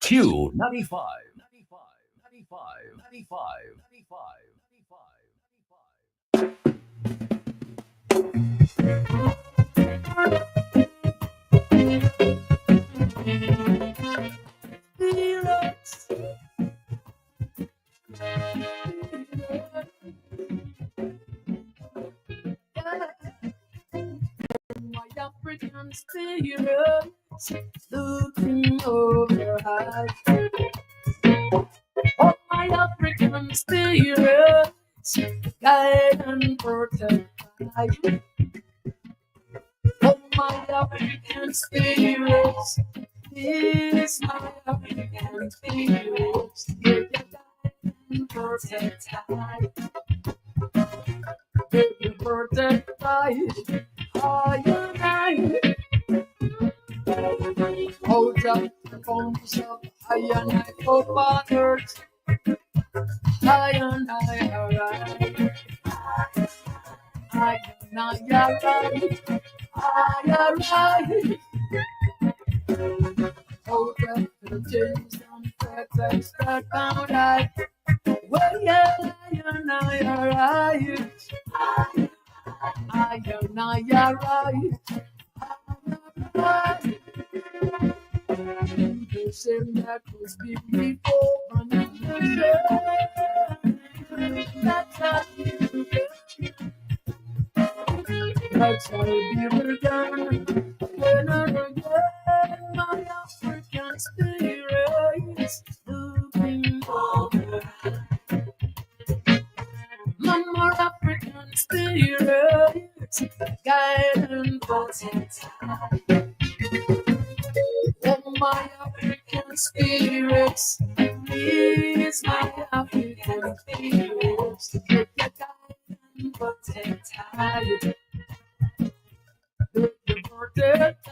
Q 95, 95, 95, 95, 95, 95. My African spirit looking over high. Oh, my African spirit, guide and protect. Oh, my African spirit, is my African spirit, guide and protect. Protect I hold up the bones of I and I hope on earth. I and I arrive. I and I arrive. I arrive. Hold up the chains and fetters that bound I. Well, yeah, I and I arrive. I and I arrive. The same that was before that's how be begun. When I again, my African spirit looking over. My more African spirit guide and protect. Oh, my African spirits, please, my African spirits, get your guide and protect.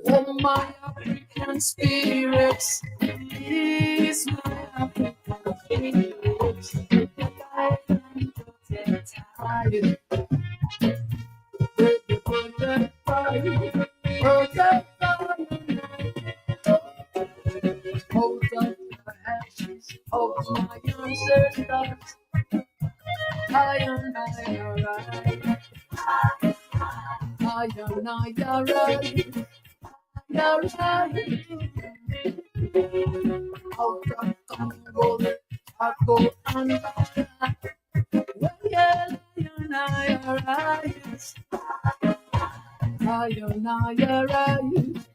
Oh, my African spirits, please, my African spirits, get your guide and protect. Hold up the ashes of my ancestors. I and I arrive. I and I arrive. Out of Congo, I go and back. Well, yeah, I and I arise. I and I arise.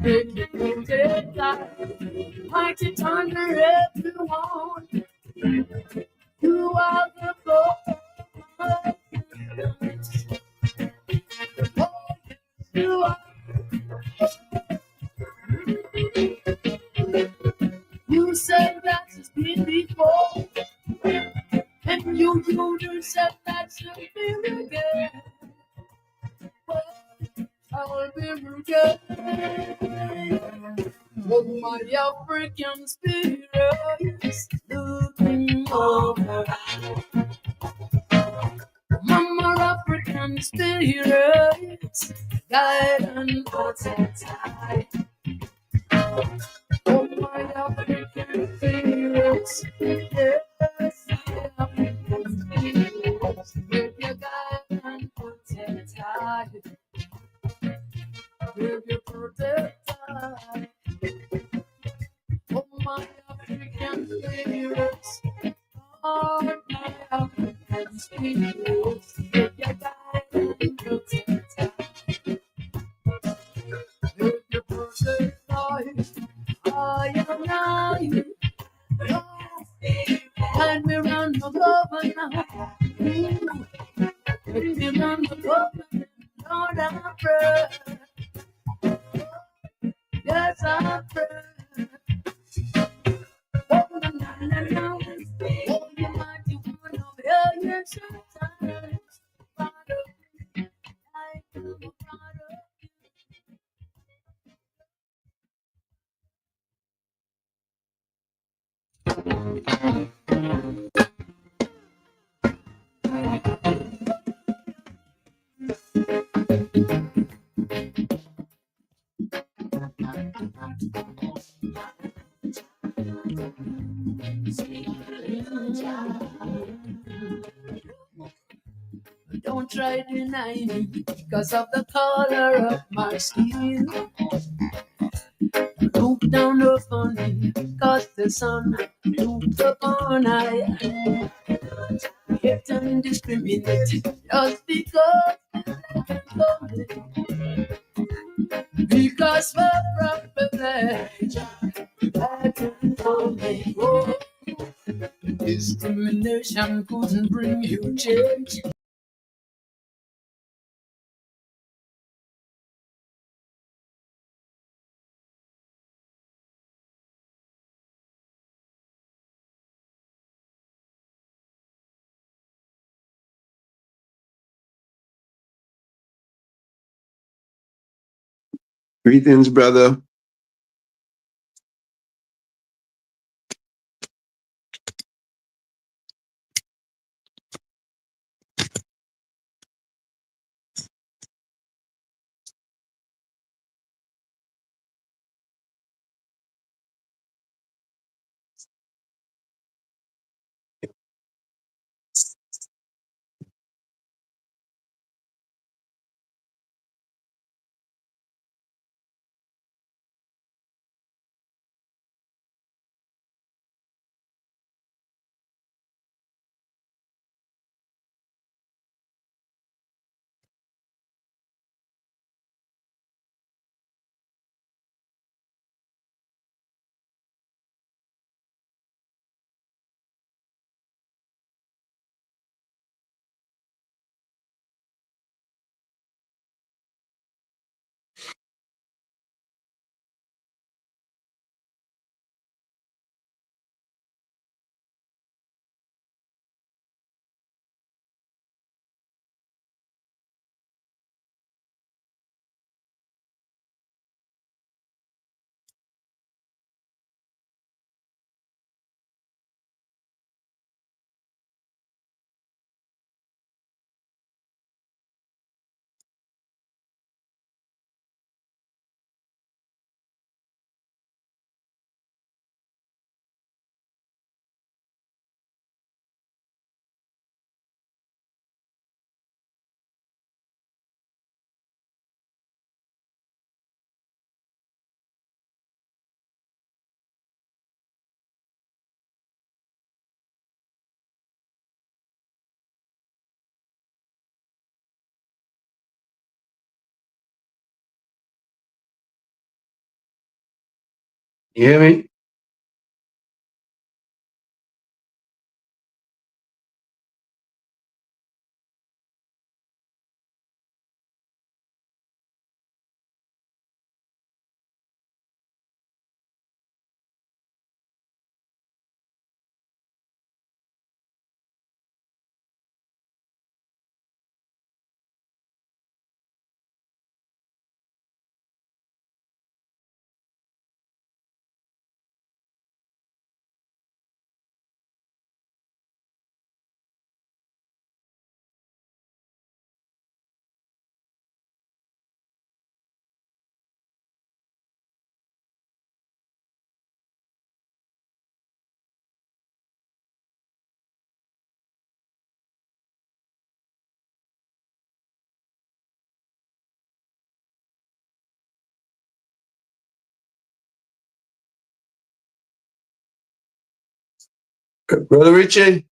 Make it rotate like mighty thunder everyone. You are the Lord. Oh, you are. You said that it's been before, and you said that should be again. I'll be again. Oh, my African spirit looking over. My African spirit guide and protect. Oh, my African spirits, yes, my African spirits, give your guide and protect. Give your protect. Oh, my African spirits, oh, my African spirits, give your guide and protect. Give your protect. I am I. And we run the governor. We run the governor. Lord, I pray. Yes, I pray. Oh, na, na, na, na. Oh, you mighty one of yes, sometimes proud of you. I am proud of you. Don't try to deny me because of the color of my skin. Look down upon me because the sun looks upon I. Yet I'm discriminated just because for proper I can me. Oh, discrimination couldn't bring you change. Greetings, brother. You hear me? Brother Richie,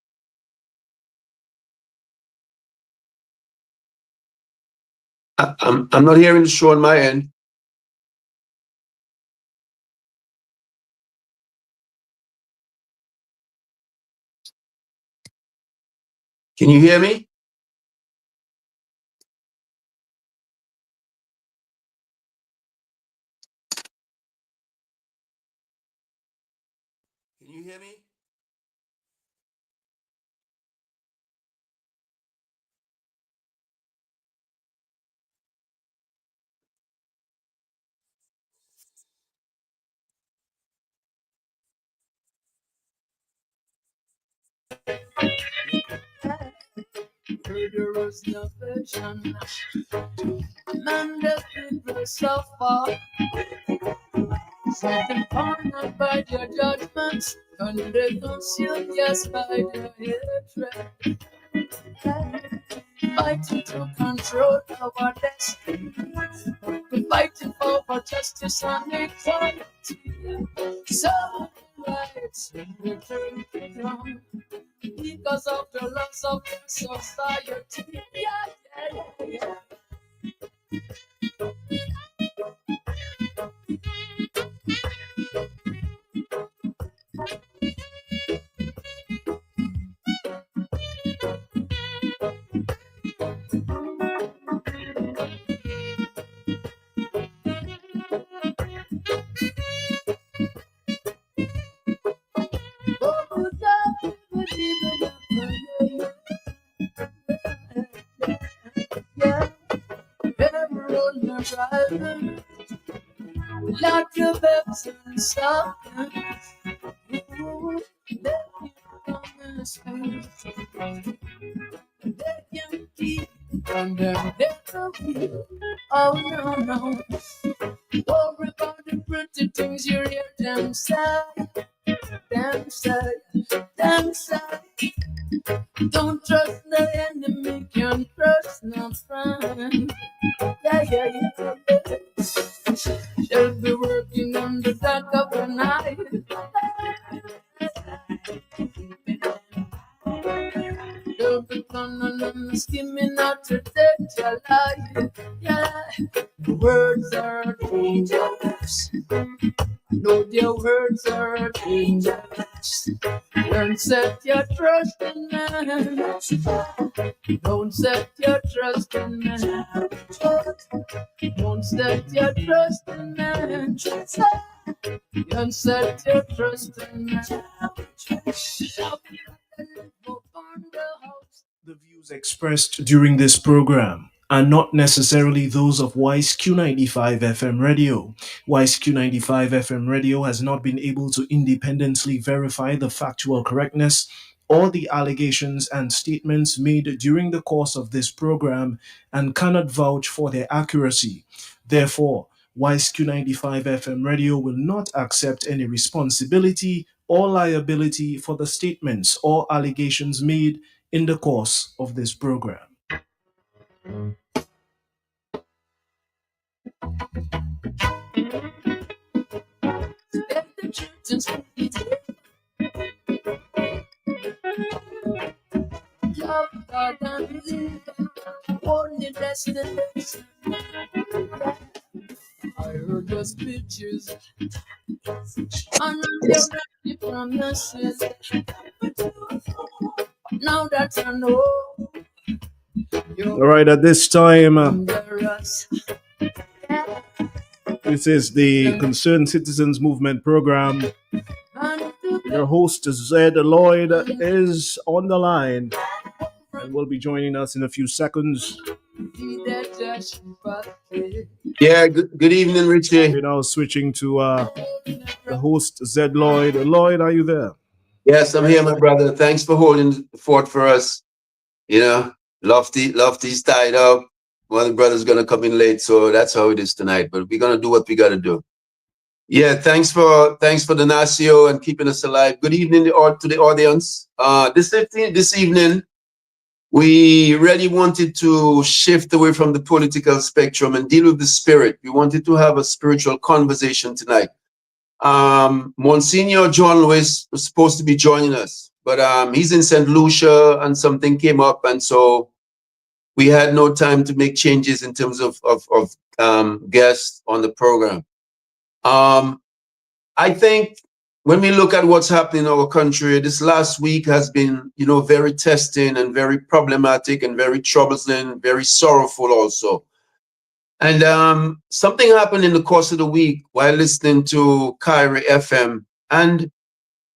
I'm not hearing the show on my end. Can you hear me? Can you hear me? murderers no affection. Man that people suffer, set them cornered by their judgments, and they consume just by their hatred. Fighting to control our destiny. We're fighting for justice and equality. So rights return to ground because of the loss of society. Yeah. Driving, like your best and something. Ooh, they can come in space. They can keep from them. Oh no. Worry about the pretty things you hear them say. Them say. Don't trust the enemy, can't trust no friend. Yeah. She'll be working on the dark of the night. She'll be coming and scheming out to take your life. Yeah, the words are dangerous. No, their words are dangerous. Don't set your trust in man. Don't set your trust in man. Don't set your trust in man. Don't set your trust in man. The views expressed during this program are not necessarily those of Wise Q95 FM Radio. Wise Q95 FM Radio has not been able to independently verify the factual correctness or the allegations and statements made during the course of this program and cannot vouch for their accuracy. Therefore, Wise Q95 FM Radio will not accept any responsibility or liability for the statements or allegations made in the course of this program. Love God and believe only destination. I heard those pictures and the promises. Now that I know All right, at this time, this is the Concerned Citizens Movement program. Your host, Zed Lloyd, is on the line and will be joining us in a few seconds. Yeah, good evening, Richie. We're now switching to the host, Zed Lloyd. Lloyd, are you there? Yes, I'm here, my brother. Thanks for holding the fort for us. You know, Lofty's tied up. One of the brothers gonna come in late, so that's how it is tonight. But we're gonna do what we gotta do. Yeah, thanks for the Nasio and keeping us alive. Good evening to the audience. This evening, we really wanted to shift away from the political spectrum and deal with the spirit. We wanted to have a spiritual conversation tonight. Monsignor John Lewis was supposed to be joining us, but he's in St. Lucia and something came up, and so we had no time to make changes in terms of guests on the program. I think when we look at what's happening in our country, this last week has been, very testing and very problematic and very troublesome, very sorrowful also. And something happened in the course of the week while listening to Kyrie FM and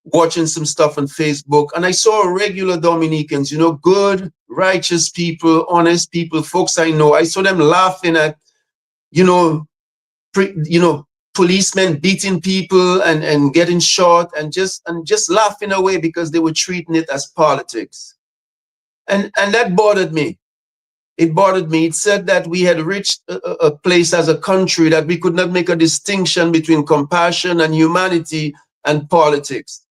watching some stuff on Facebook. And I saw regular Dominicans, good, righteous people, honest people, folks I know. I saw them laughing at, policemen beating people and getting shot and just laughing away because they were treating it as politics. And that bothered me. It bothered me. It said that we had reached a place as a country that we could not make a distinction between compassion and humanity and politics.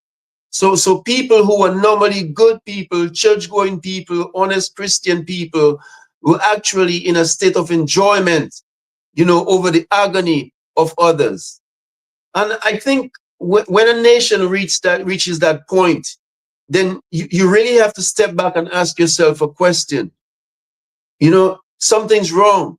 So people who are normally good people, church-going people, honest Christian people, were actually in a state of enjoyment, over the agony of others. And I think when a nation reaches that point, then you really have to step back and ask yourself a question. Something's wrong.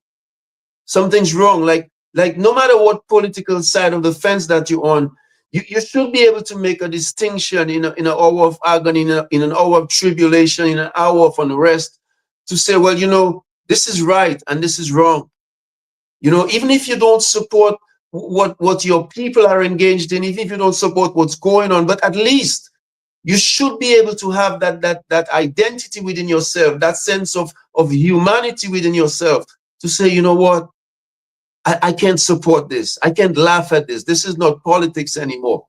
Something's wrong. Like no matter what political side of the fence that you're on, you should be able to make a distinction in an hour of agony, in an hour of tribulation, in an hour of unrest, to say, well, this is right and this is wrong. Even if you don't support what your people are engaged in, even if you don't support what's going on, but at least you should be able to have that identity within yourself, that sense of humanity within yourself, to say, you know what, I can't support this. I can't laugh at this. This is not politics anymore.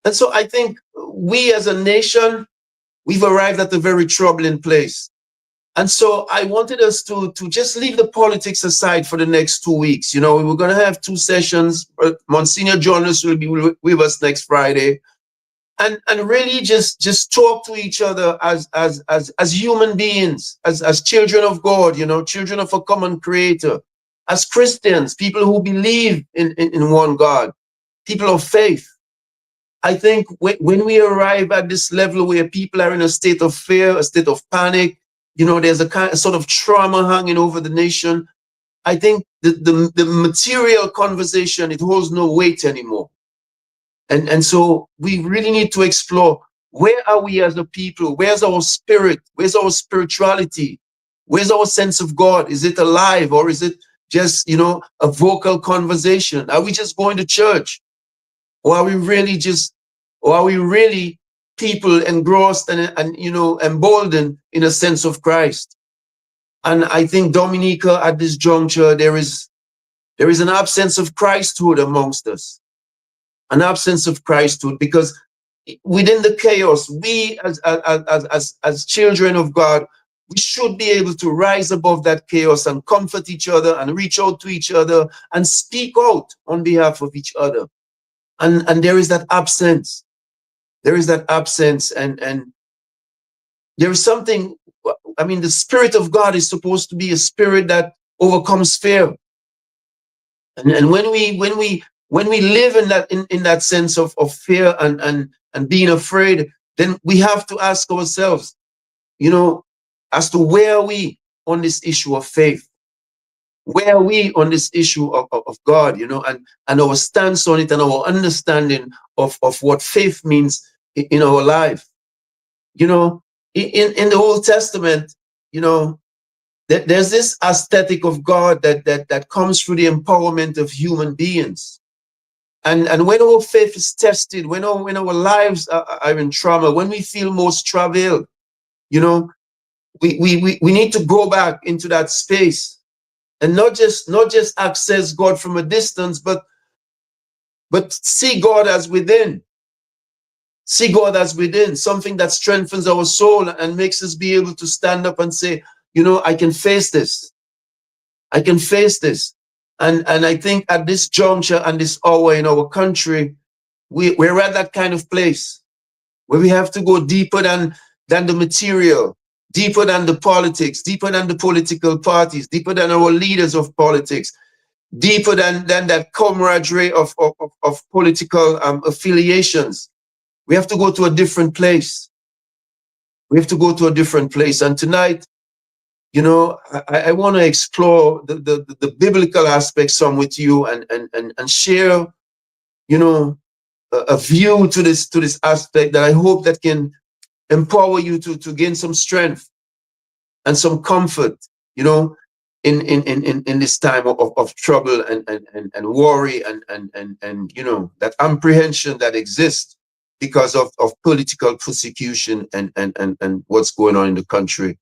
And so I think we as a nation, we've arrived at a very troubling place. And so I wanted us to just leave the politics aside for the next 2 weeks. We're going to have 2 sessions. Monsignor Jonas will be with us next Friday. And really just talk to each other as human beings, as children of God, children of a common creator, as Christians, people who believe in one God, people of faith. I think when we arrive at this level where people are in a state of fear, a state of panic, there's a sort of trauma hanging over the nation, I think the material conversation, it holds no weight anymore. And so we really need to explore, where are we as a people? Where's our spirit? Where's our spirituality? Where's our sense of God? Is it alive, or is it just, a vocal conversation? Are we just going to church? Or are we really people engrossed and emboldened in a sense of Christ? And I think, Dominica, at this juncture, there is an absence of Christhood amongst us. An absence of Christhood, because within the chaos, we as children of God, we should be able to rise above that chaos and comfort each other and reach out to each other and speak out on behalf of each other. And there is that absence. There is that absence, and there is something. I mean, the Spirit of God is supposed to be a spirit that overcomes fear. And when we live in that sense of fear and being afraid, then we have to ask ourselves, as to where are we on this issue of faith? Where are we on this issue of God, and our stance on it, and our understanding of what faith means in our life? In the Old Testament, there's this aesthetic of God that comes through the empowerment of human beings. And when our faith is tested, when our lives are in trauma, when we feel most travailed, we need to go back into that space and not just access God from a distance, but see God as within. See God as within, something that strengthens our soul and makes us be able to stand up and say, I can face this. I can face this. And I think at this juncture and this hour in our country, we're at that kind of place where we have to go deeper than the material, deeper than the politics, deeper than the political parties, deeper than our leaders of politics, deeper than that camaraderie of political affiliations. We have to go to a different place. We have to go to a different place. And tonight, I want to explore the biblical aspects some with you and share, a view to this aspect that I hope that can empower you to gain some strength and some comfort, in this time of trouble and worry and that apprehension that exists because of political persecution and what's going on in the country.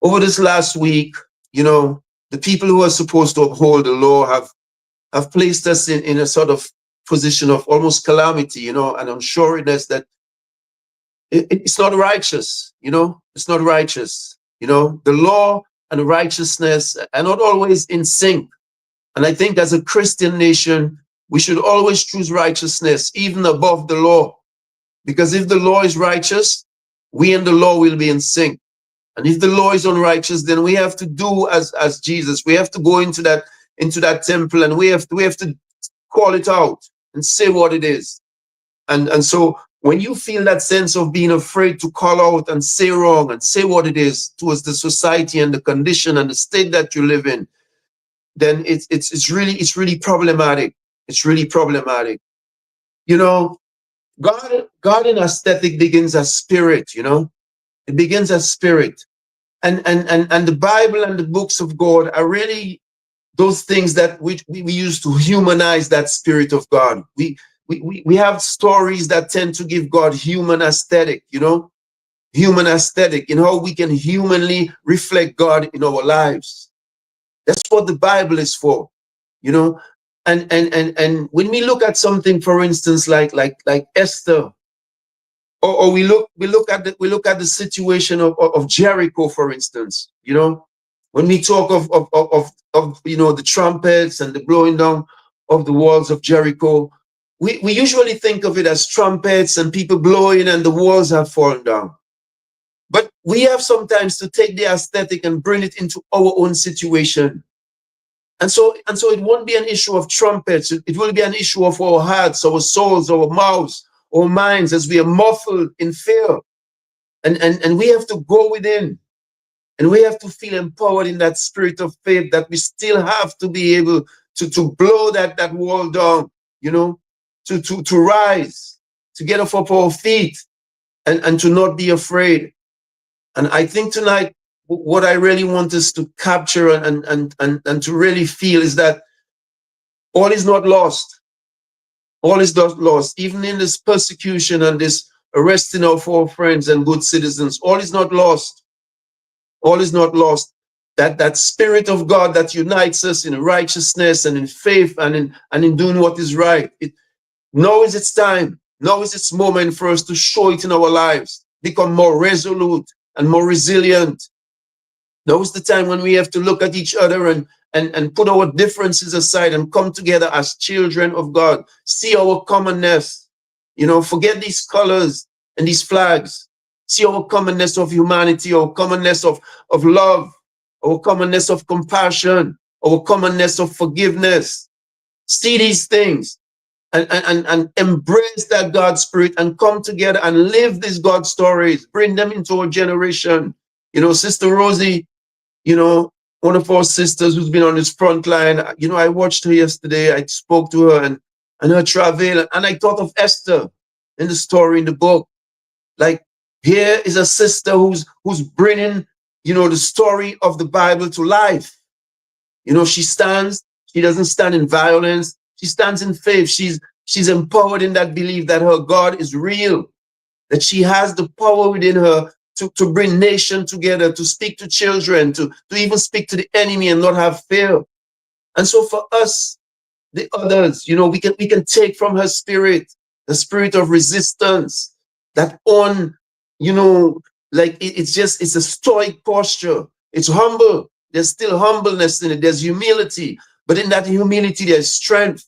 Over this last week, the people who are supposed to uphold the law have placed us in a sort of position of almost calamity, and I'm sure that it's not righteous, it's not righteous. The law and righteousness are not always in sync. And I think as a Christian nation, we should always choose righteousness, even above the law. Because if the law is righteous, we and the law will be in sync. And if the law is unrighteous, then we have to do as Jesus. We have to go into that temple, and we have to call it out and say what it is. And so when you feel that sense of being afraid to call out and say wrong and say what it is towards the society and the condition and the state that you live in, then it's really problematic. It's really problematic. God in aesthetic begins as spirit. It begins as spirit. And the Bible and the books of God are really those things that we use to humanize that spirit of God. We have stories that tend to give God human aesthetic, human aesthetic, in how we can humanly reflect God in our lives. That's what the Bible is for, and when we look at something, for instance, like Esther, or we look at the situation of Jericho, for instance, when we talk of the trumpets and the blowing down of the walls of Jericho, we usually think of it as trumpets and people blowing and the walls have fallen down. But we have sometimes to take the aesthetic and bring it into our own situation. And so it won't be an issue of trumpets. It will be an issue of our hearts, our souls, our mouths, our minds, as we are muffled in fear. And we have to go within, and we have to feel empowered in that spirit of faith that we still have to be able to blow that wall down, to rise, to get off of our feet, and to not be afraid. And I think tonight, what I really want us to capture and to really feel is that all is not lost. All is not lost. Even in this persecution and this arresting of our friends and good citizens, all is not lost. All is not lost. That spirit of God that unites us in righteousness and in faith and in doing what is right. Now is its time. Now is its moment for us to show it in our lives, become more resolute and more resilient. Now is the time when we have to look at each other and put our differences aside and come together as children of God. See our commonness. Forget these colors and these flags. See our commonness of humanity, our commonness of love, our commonness of compassion, our commonness of forgiveness. See these things and embrace that God spirit and come together and live these God stories. Bring them into our generation. Sister Rosie, one of our sisters who's been on this front line, I watched her yesterday. I spoke to her and her travail, and I thought of Esther in the story in the book. Like, here is a sister who's bringing, the story of the Bible to life. She doesn't stand in violence. She stands in faith. She's empowered in that belief that her God is real, that she has the power within her to bring nation together, to speak to children, to even speak to the enemy and not have fear. And so for us, the others, we can take from her spirit, the spirit of resistance, that it's a stoic posture. It's humble. There's still humbleness in it. There's humility, but in that humility, there's strength.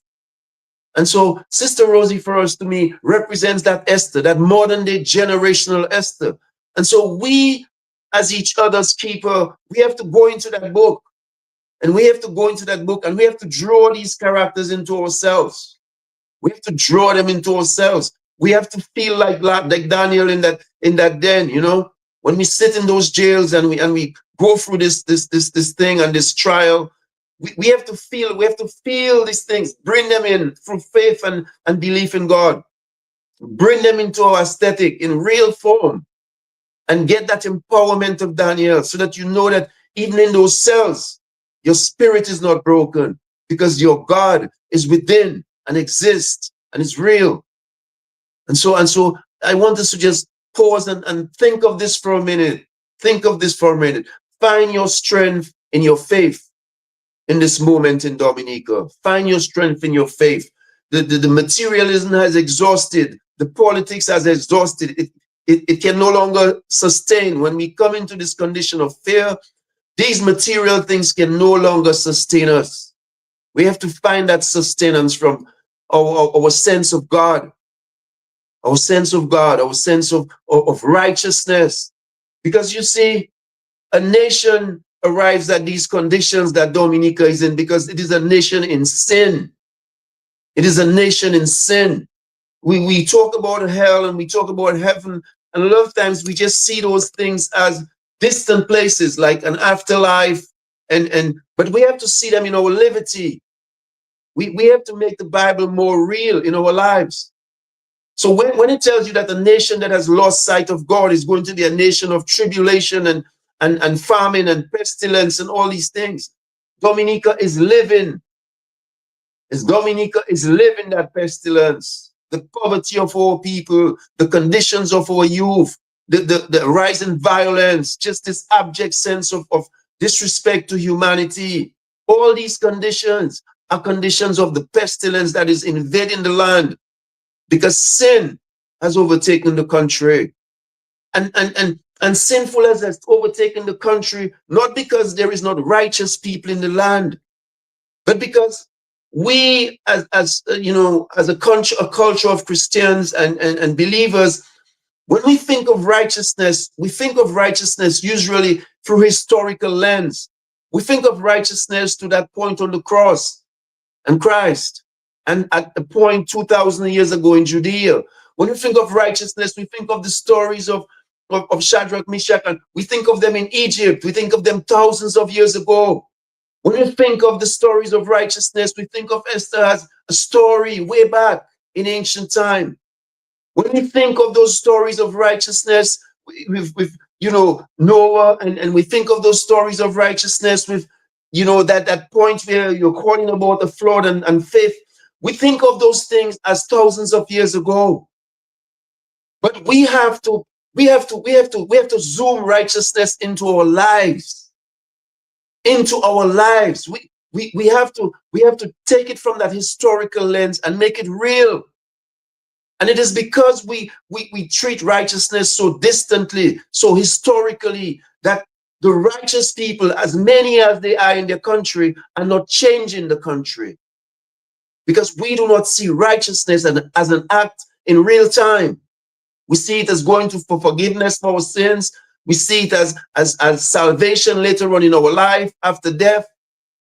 And so Sister Rosie, for us, to me, represents that Esther, that modern day generational Esther. And so we, as each other's keeper, we have to go into that book. And we have to go into that book and we have to draw these characters into ourselves. We have to draw them into ourselves. We have to feel like Daniel in that den, when we sit in those jails and we go through this thing and this trial. We have to feel these things, bring them in through faith and belief in God. Bring them into our aesthetic in real form and get that empowerment of Daniel so that you know that even in those cells, your spirit is not broken because your God is within and exists and is real. And so I want us to just pause and think of this for a minute. Think of this for a minute. Find your strength in your faith in this moment in Dominica. Find your strength in your faith. The materialism has exhausted. The politics has exhausted. it can no longer sustain. When we come into this condition of fear, these material things can no longer sustain us. We have to find that sustenance from our sense of God, our sense of God, our sense of righteousness. Because you see, a nation arrives at these conditions that Dominica is in because it is a nation in sin. It is a nation in sin. We talk about hell and we talk about heaven, and a lot of times we just see those things as distant places like an afterlife, but we have to see them in our liberty. We have to make the Bible more real in our lives. So when it tells you that the nation that has lost sight of God is going to be a nation of tribulation and famine and pestilence and all these things, Dominica is living. Dominica is living that pestilence, the poverty of our people, the conditions of our youth, the rise in violence, just this abject sense of disrespect to humanity. All these conditions are conditions of the pestilence that is invading the land because sin has overtaken the country. And sinful has overtaken the country, not because there is not righteous people in the land, but because we, as a culture of Christians and believers, when we think of righteousness, we think of righteousness usually through historical lens. We think of righteousness to that point on the cross and Christ, and at the point 2,000 years ago in Judea. When we think of righteousness, we think of the stories of Shadrach, Meshach, and we think of them in Egypt. We think of them thousands of years ago. When we think of the stories of righteousness, we think of Esther as a story way back in ancient time. When we think of those stories of righteousness with Noah, and we think of those stories of righteousness with, that point where you're calling about the flood and faith, we think of those things as thousands of years ago. But we have to zoom righteousness into our lives. Into our lives. We have to take it from that historical lens and make it real. And it is because we treat righteousness so distantly, so historically, that the righteous people, as many as they are in their country, are not changing the country. Because we do not see righteousness as an act in real time. We see it as going for forgiveness for our sins. We see it as salvation later on in our life after death.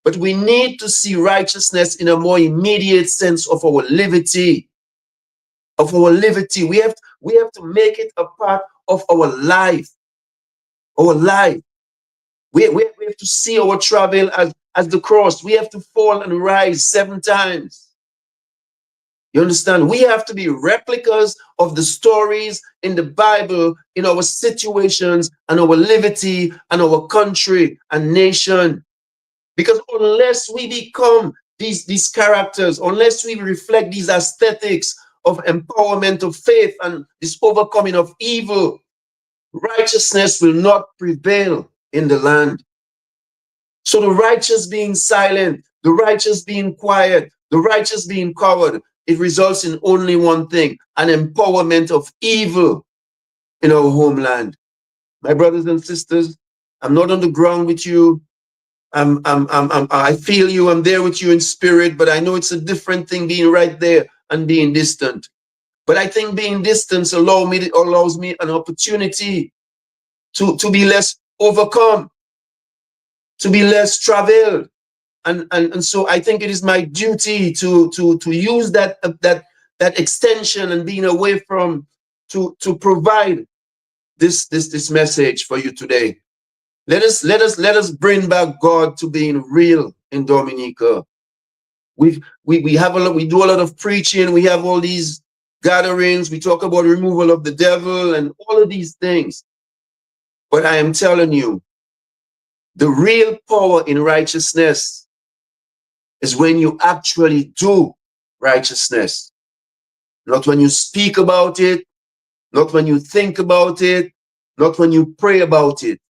But we need to see righteousness in a more immediate sense of our liberty. Of our liberty. We have to make it a part of our life. Our life. We have to see our travel as the cross. We have to fall and rise 7 times. You understand? We have to be replicas of the stories in the Bible, in our situations and our liberty and our country and nation. Because unless we become these characters, unless we reflect these aesthetics of empowerment of faith and this overcoming of evil, righteousness will not prevail in the land. So the righteous being silent, the righteous being quiet, the righteous being coward, it results in only one thing, an empowerment of evil in our homeland. My brothers and sisters, I'm not on the ground with you. I feel you. I'm there with you in spirit, but I know it's a different thing being right there and being distant. But I think being distant allows me an opportunity to be less overcome, to be less traveled. And so I think it is my duty to use that extension and being away from to provide this message for you today. Let us bring back God to being real in Dominica. We do a lot of preaching. We have all these gatherings. We talk about removal of the devil and all of these things. But I am telling you, the real power in righteousness is when you actually do righteousness. Not when you speak about it, not when you think about it, not when you pray about it.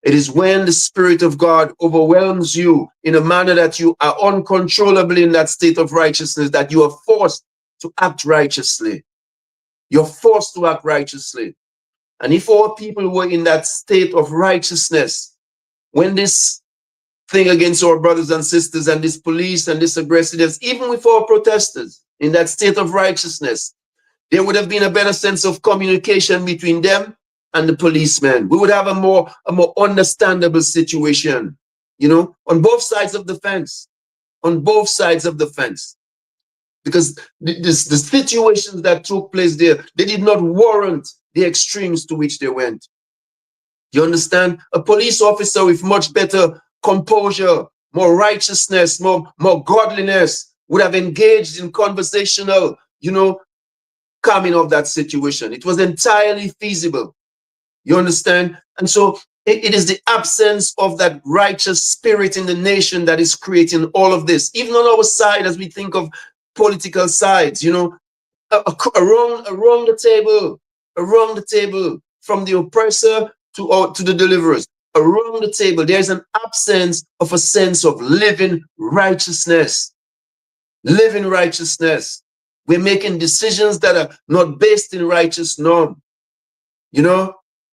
It is when the Spirit of God overwhelms you in a manner that you are uncontrollably in that state of righteousness, that you are forced to act righteously. You're forced to act righteously. And if our people were in that state of righteousness, when this thing against our brothers and sisters and this police and this aggressiveness, even with our protesters in that state of righteousness, there would have been a better sense of communication between them and the policemen. We would have a more understandable situation, on both sides of the fence, on both sides of the fence. Because the situations that took place there, they did not warrant the extremes to which they went. You understand? A police officer with much better composure, more righteousness, more godliness would have engaged in conversational, calming of that situation. It was entirely feasible. You understand? And so it is the absence of that righteous spirit in the nation that is creating all of this. Even on our side, as we think of political sides, around the table, from the oppressor to the deliverers, around the table, there's an absence of a sense of living righteousness. Living righteousness. We're making decisions that are not based in righteous norm.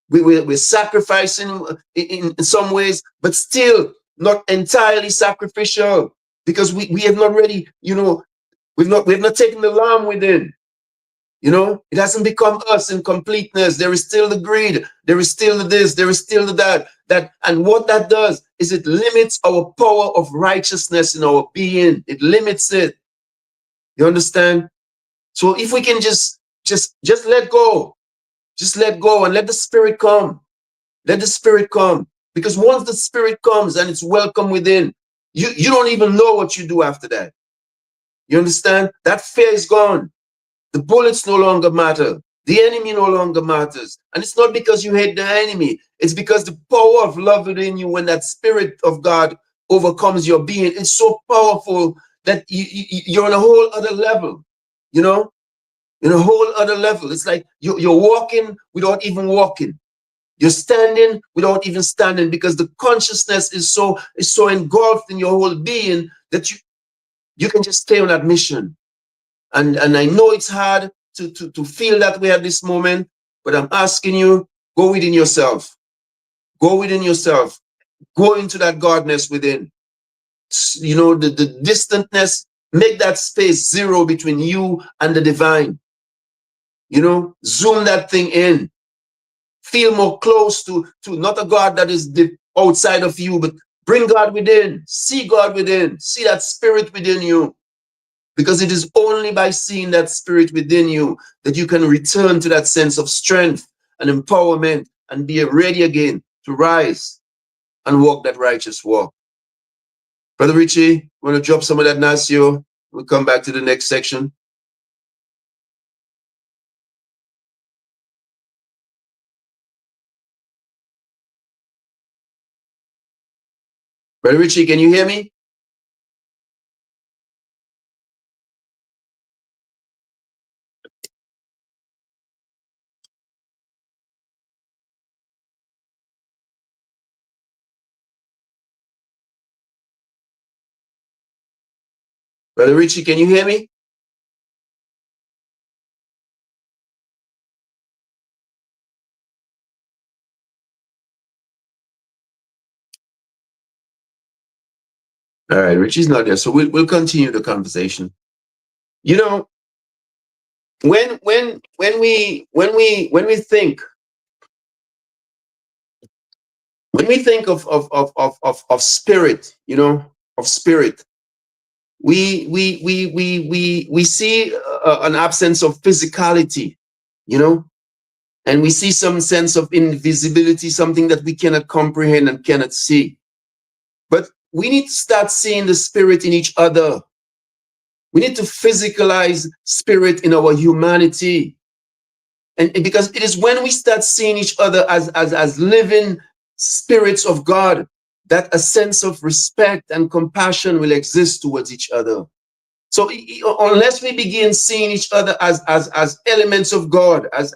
We're sacrificing in some ways, but still not entirely sacrificial, because we have not really, we've not taken the lamb within. It hasn't become us in completeness. There is still the greed. There is still the this. There is still the that. And what that does is it limits our power of righteousness in our being. It limits it. You understand? So if we can just let go, and let the Spirit come. Let the Spirit come. Because once the Spirit comes and it's welcome within, you don't even know what you do after that. You understand? That fear is gone. The bullets no longer matter. The enemy no longer matters. And it's not because you hate the enemy. It's because the power of love within you, when that Spirit of God overcomes your being, it's so powerful that you're on a whole other level, in a whole other level. It's like you're walking without even walking. You're standing without even standing, because the consciousness is so engulfed in your whole being that you can just stay on that mission. And I know it's hard to feel that way at this moment, but I'm asking you, go within yourself. Go within yourself. Go into that godness within. The distantness, make that space zero between you and the divine. Zoom that thing in. Feel more close to not a God that is outside of you, but bring God within. See God within. See that Spirit within you. Because it is only by seeing that Spirit within you that you can return to that sense of strength and empowerment and be ready again to rise and walk that righteous walk. Brother Richie, want to drop some of that Nasio? We'll come back to the next section. Brother Richie, can you hear me? Brother Richie, can you hear me? All right, Richie's not there, so we'll continue the conversation. When we think of spirit, of spirit, we see an absence of physicality, and we see some sense of invisibility, something that we cannot comprehend and cannot see. But we need to start seeing the Spirit in each other. We need to physicalize Spirit in our humanity. And because it is when we start seeing each other as living spirits of God, that a sense of respect and compassion will exist towards each other. So unless we begin seeing each other as elements of God, as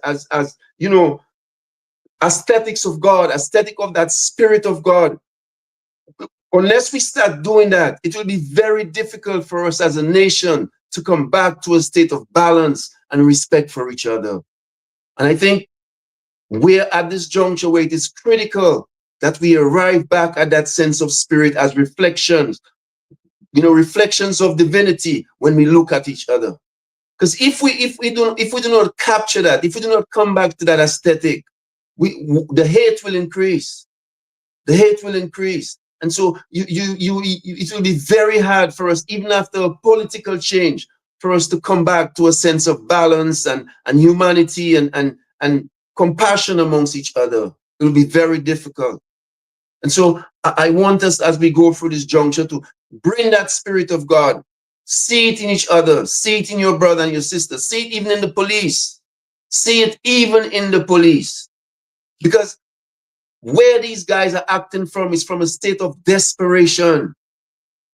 aesthetics of God, aesthetic of that Spirit of God, unless we start doing that, it will be very difficult for us as a nation to come back to a state of balance and respect for each other. And I think we're at this juncture where it is critical that we arrive back at that sense of spirit as reflections, reflections of divinity when we look at each other. Because if we do not capture that, if we do not come back to that aesthetic, the hate will increase. The hate will increase. And so it will be very hard for us, even after a political change, for us to come back to a sense of balance and humanity and compassion amongst each other. It will be very difficult. And so I want us, as we go through this juncture, to bring that Spirit of God, see it in each other, see it in your brother and your sister, see it even in the police, see it even in the police. Because where these guys are acting from is from a state of desperation,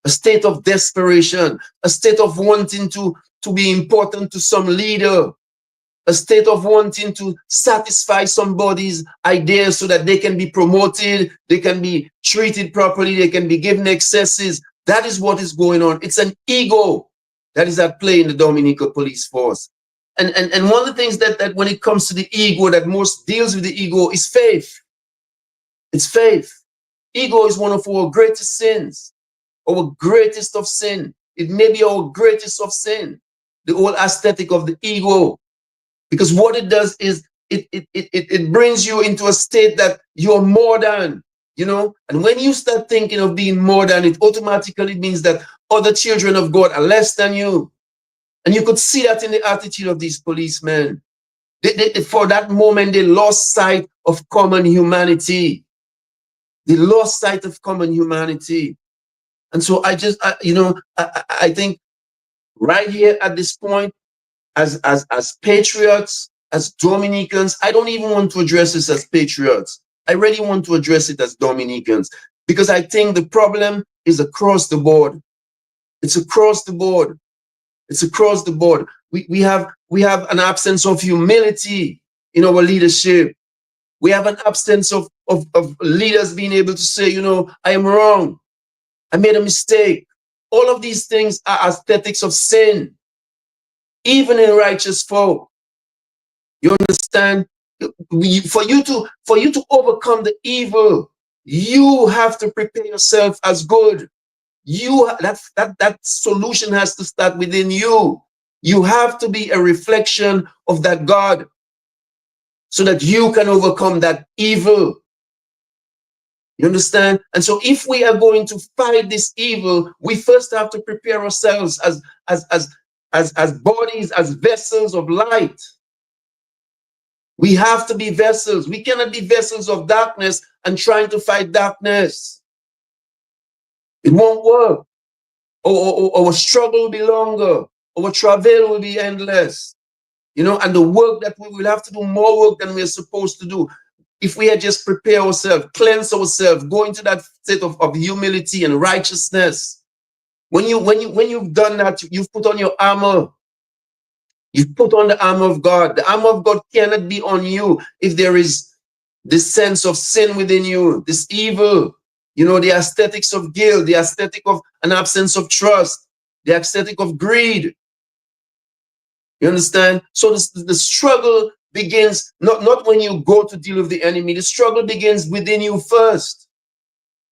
a state of desperation, a state of wanting to be important to some leader, a state of wanting to satisfy somebody's ideas so that they can be promoted, they can be treated properly, they can be given excesses. That is what is going on. It's an ego that is at play in the Dominican police force. And one of the things that when it comes to the ego, that most deals with the ego is faith. It's faith. Ego is one of our greatest sins, our greatest of sin. It may be our greatest of sin, the whole aesthetic of the ego. Because what it does is it brings you into a state that you're more than, and when you start thinking of being more than, it automatically means that other children of God are less than you. And you could see that in the attitude of these policemen. For that moment, they lost sight of common humanity. They lost sight of common humanity. And so I think right here at this point, as patriots, as Dominicans, I don't even want to address this as patriots. I really want to address it as Dominicans, because I think the problem is across the board. It's across the board. It's across the board. We have an absence of humility in our leadership. We have an absence of leaders being able to say, I am wrong. I made a mistake. All of these things are aesthetics of sin, even in righteous folk. You understand? For you to overcome the evil, you have to prepare yourself as good. That solution has to start within you. You have to be a reflection of that God, so that you can overcome that evil. You understand? And so if we are going to fight this evil, we first have to prepare ourselves as bodies, as vessels of light. We have to be vessels. We cannot be vessels of darkness and trying to fight darkness. It won't work. Our struggle will be longer. Our travail will be endless. And the work that we will have to do more work than we're supposed to do. If we had just prepare ourselves, cleanse ourselves, go into that state of humility and righteousness. When you've done that, you've put on your armor. You've put on the armor of God. The armor of God cannot be on you if there is this sense of sin within you, this evil, the aesthetics of guilt, the aesthetic of an absence of trust, the aesthetic of greed. You understand? So the struggle begins not when you go to deal with the enemy. The struggle begins within you first.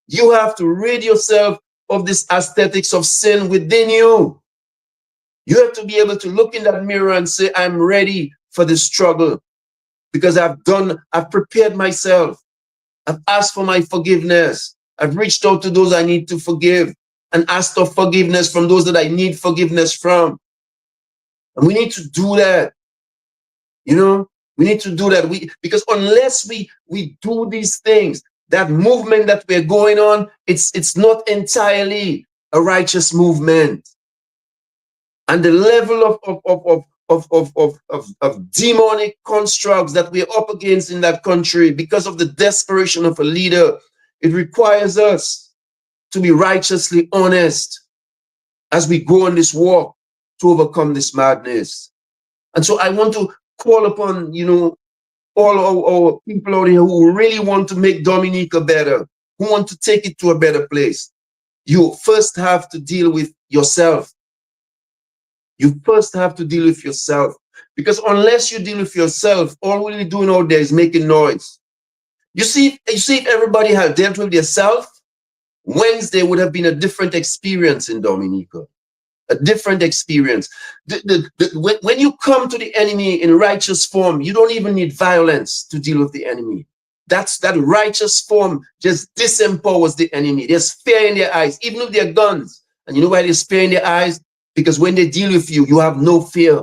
You have to rid yourself of this aesthetics of sin within you. You have to be able to look in that mirror and say, I'm ready for this struggle because I've prepared myself. I've asked for my forgiveness. I've reached out to those I need to forgive and asked for forgiveness from those that I need forgiveness from. And we need to do that. We need to do that. Because unless we do these things, that movement that we're going on, it's not entirely a righteous movement. And the level of demonic constructs that we're up against in that country because of the desperation of a leader, it requires us to be righteously honest as we go on this walk to overcome this madness. And so I want to call upon, all our people out here who really want to make Dominica better, who want to take it to a better place. You first have to deal with yourself. You first have to deal with yourself. Because unless you deal with yourself, all we're doing out there is making noise. You see, if everybody had dealt with themselves, Wednesday would have been a different experience in Dominica. A different experience. When you come to the enemy in righteous form, you don't even need violence to deal with the enemy. That righteous form just disempowers the enemy. There's fear in their eyes, even with their guns. And you know why there's fear in their eyes? Because when they deal with you, you have no fear.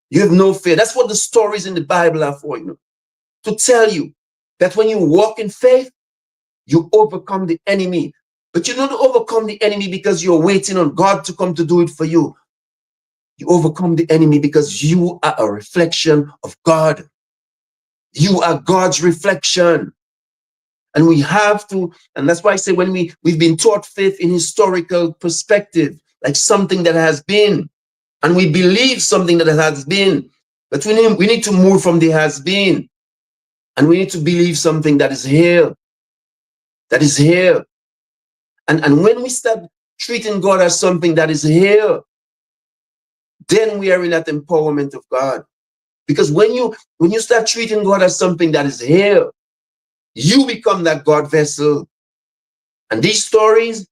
You have no fear. That's what the stories in the Bible are for, to tell you that when you walk in faith, you overcome the enemy. But you don't overcome the enemy because you're waiting on God to come to do it for you. You overcome the enemy because you are a reflection of God. You are God's reflection. And we have to, and that's why I say when we've been taught faith in historical perspective, like something that has been, and we believe something that has been, but we need to move from the has been, and we need to believe something that is here, that is here. And when we start treating God as something that is here, then we are in that empowerment of God. Because when you start treating God as something that is here, you become that God vessel. And these stories,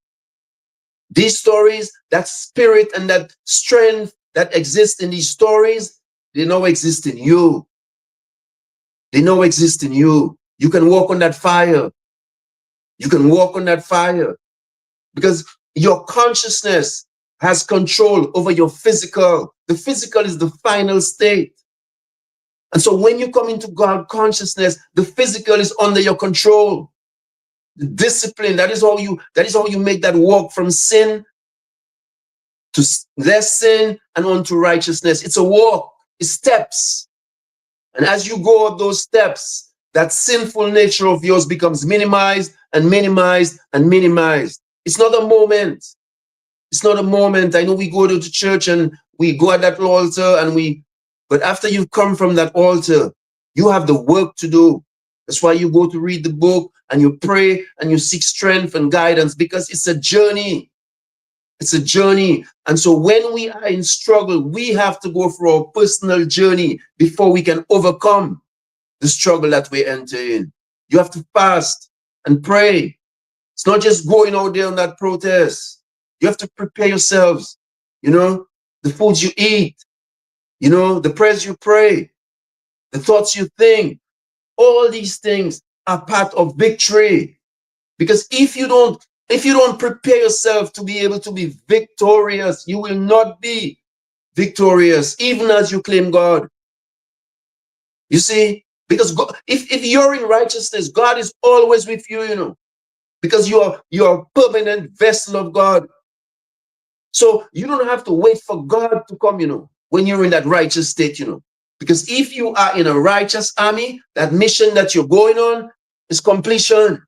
that spirit and that strength that exists in these stories, they now exist in you. They now exist in you. You can walk on that fire. You can walk on that fire. Because your consciousness has control over your physical. The physical is the final state. And so when you come into God consciousness, the physical is under your control. The discipline, that is how you make that walk from sin to less sin and on to righteousness. It's a walk, it's steps. And as you go up those steps, that sinful nature of yours becomes minimized and minimized and minimized. It's not a moment. It's not a moment. I know we go to the church and we go at that altar but after you've come from that altar, you have the work to do. That's why you go to read the book and you pray and you seek strength and guidance, because it's a journey. It's a journey. And so when we are in struggle, we have to go through our personal journey before we can overcome the struggle that we enter in. You have to fast and pray. It's not just going out there on that protest. You have to prepare yourselves, the foods you eat, the prayers you pray, the thoughts you think. All these things are part of victory. Because if you don't prepare yourself to be able to be victorious, you will not be victorious, even as you claim God. You see, because God, if you're in righteousness, God is always with you, because you're a permanent vessel of God. So you don't have to wait for God to come, when you're in that righteous state, because if you are in a righteous army, that mission that you're going on is completion.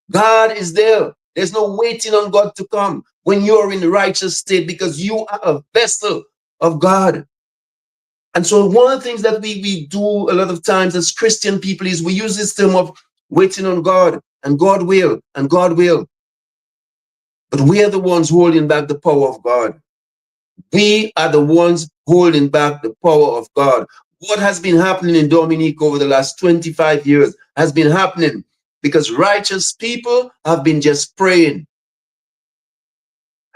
God is there. There's no waiting on God to come when you're in the righteous state, because you are a vessel of God. And so one of the things that we do a lot of times as Christian people is we use this term of waiting on God, and God will, and God will. But we are the ones holding back the power of God. We are the ones holding back the power of God. What has been happening in Dominique over the last 25 years has been happening because righteous people have been just praying.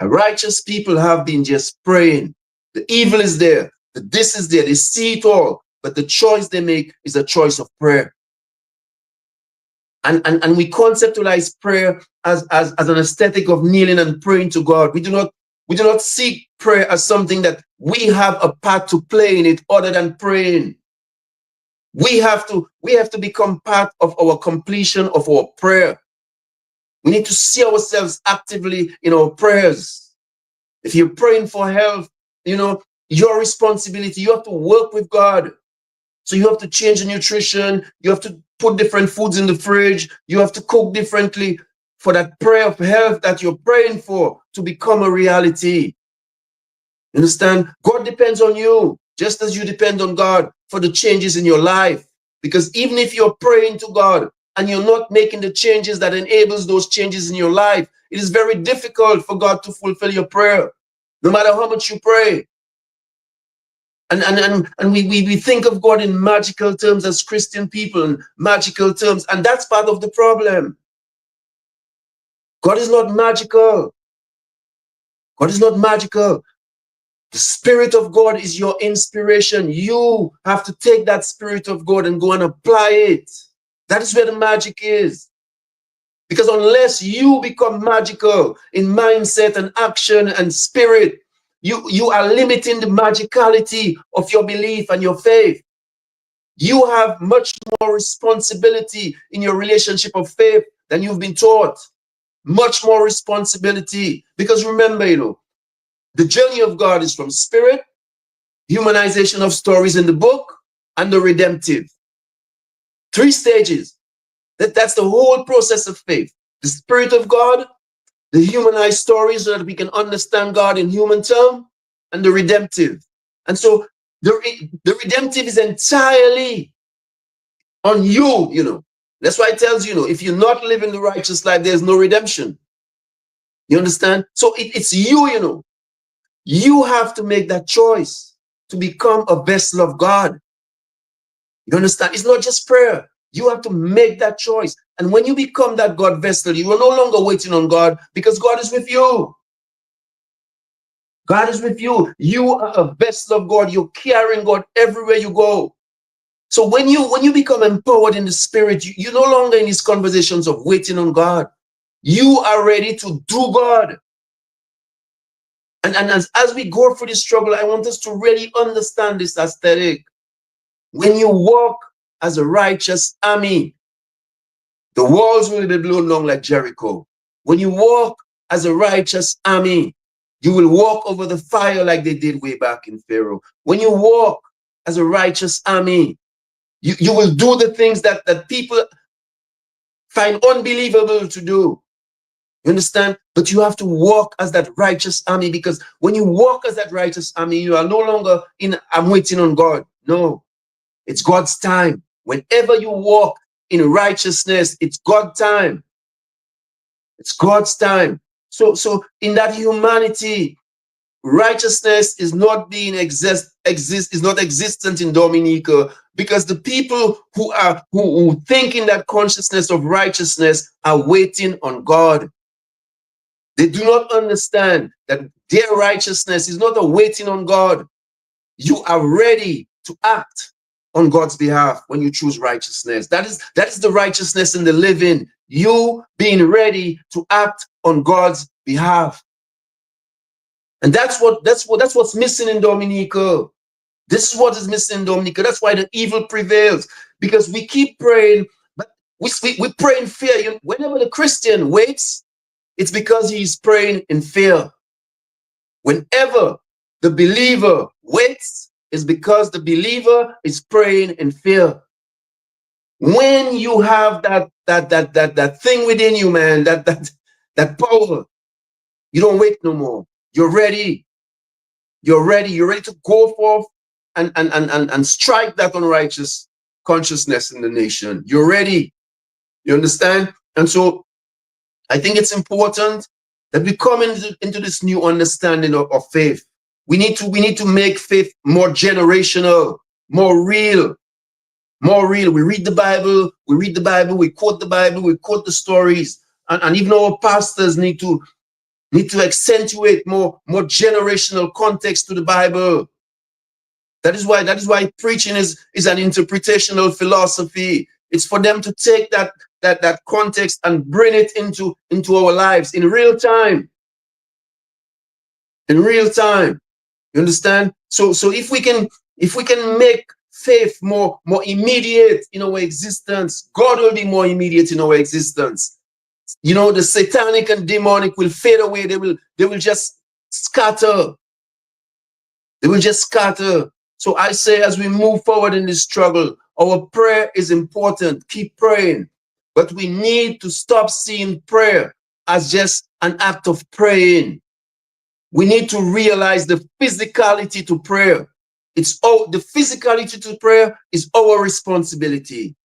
Righteous people have been just praying. The evil is there. The this is there. They see it all. But the choice they make is a choice of prayer. And we conceptualize prayer as an aesthetic of kneeling and praying to God. We do not see prayer as something that we have a part to play in it other than praying. We have to become part of our completion of our prayer. We need to see ourselves actively in our prayers. If you're praying for health, your responsibility, you have to work with God. So you have to change the nutrition. You have to put different foods in the fridge. You have to cook differently for that prayer of health that you're praying for to become a reality. You understand? God depends on you, just as you depend on God for the changes in your life. Because even if you're praying to God and you're not making the changes that enables those changes in your life, it is very difficult for God to fulfill your prayer, no matter how much you pray. And we think of God in magical terms as Christian people, and magical terms, and that's part of the problem. God is not magical. God is not magical. The Spirit of God is your inspiration. You have to take that Spirit of God and go and apply it. That is where the magic is. Because unless you become magical in mindset and action and spirit, you are limiting the magicality of your belief and your faith. You have much more responsibility in your relationship of faith than you've been taught. Much more responsibility. Because remember, the journey of God is from spirit, humanization of stories in the book, and the redemptive. 3 stages. That's the whole process of faith. The Spirit of God, the humanized stories so that we can understand God in human terms, and the redemptive. And so the redemptive is entirely on you, That's why it tells you, if you're not living the righteous life, there's no redemption. You understand? So it's you, You have to make that choice to become a vessel of God. You understand? It's not just prayer. You have to make that choice. And when you become that God vessel, you are no longer waiting on God because God is with you. God is with you. You are a vessel of God. You're carrying God everywhere you go. So when you become empowered in the Spirit, you're no longer in these conversations of waiting on God. You are ready to do God. And as we go through this struggle, I want us to really understand this aesthetic. When you walk as a righteous army, the walls will be blown down like Jericho. When you walk as a righteous army, you will walk over the fire like they did way back in Pharaoh. When you walk as a righteous army, you will do the things that people find unbelievable to do. You understand? But you have to walk as that righteous army, because when you walk as that righteous army, you are no longer I'm waiting on God. No, it's God's time. Whenever you walk in righteousness, it's God's time. It's God's time. So in that humanity, righteousness is not being is not existent in Dominica, because the people who think in that consciousness of righteousness are waiting on God. They do not understand that their righteousness is not a waiting on God. You are ready to act on God's behalf when you choose righteousness. That is the righteousness in the living. You being ready to act on God's behalf. And that's what's missing in Dominica. This is what is missing in Dominica. That's why the evil prevails, because we keep praying, but we pray in fear. Whenever the Christian waits, it's because he's praying in fear. Whenever the believer waits, it's because the believer is praying in fear. When you have that thing within you, man, that power, you don't wait no more. You're ready. You're ready. You're ready to go forth and strike that unrighteous consciousness in the nation. You're ready. You understand? And so I think it's important that we come into this new understanding of faith. We need to make faith more generational, more real, more real. We read the Bible, we quote the Bible, we quote the stories, and even our pastors need to accentuate more generational context to the Bible. That is why preaching is an interpretational philosophy. It's for them to take that context and bring it into our lives in real time. In real time. You understand? So if we can make faith more immediate in our existence, God will be more immediate in our existence. The satanic and demonic will fade away. They will just scatter. They will just scatter. So I say, as we move forward in this struggle, our prayer is important. Keep praying. But we need to stop seeing prayer as just an act of praying. We need to realize the physicality to prayer. The physicality to prayer is our responsibility.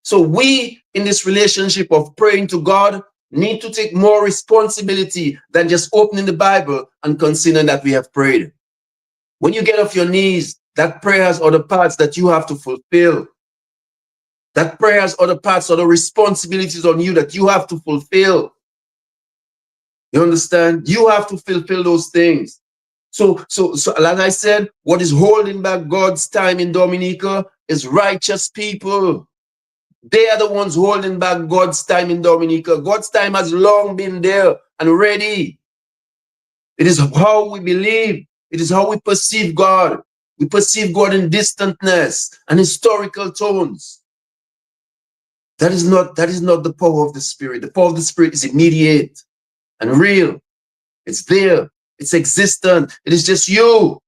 So we, in this relationship of praying to God, need to take more responsibility than just opening the Bible and considering that we have prayed. When you get off your knees, That prayer has other parts that you have to fulfill. That prayer has other parts, other responsibilities on you that you have to fulfill. You understand? You have to fulfill those things. So like I said, what is holding back God's time in Dominica is righteous people. They are the ones holding back God's time in Dominica. God's time has long been there and ready. It is how we believe. It is how we perceive God. We perceive God in distantness and historical tones. That is not the power of the Spirit. The power of the Spirit is immediate and real. It's there. It's existent. It is just you.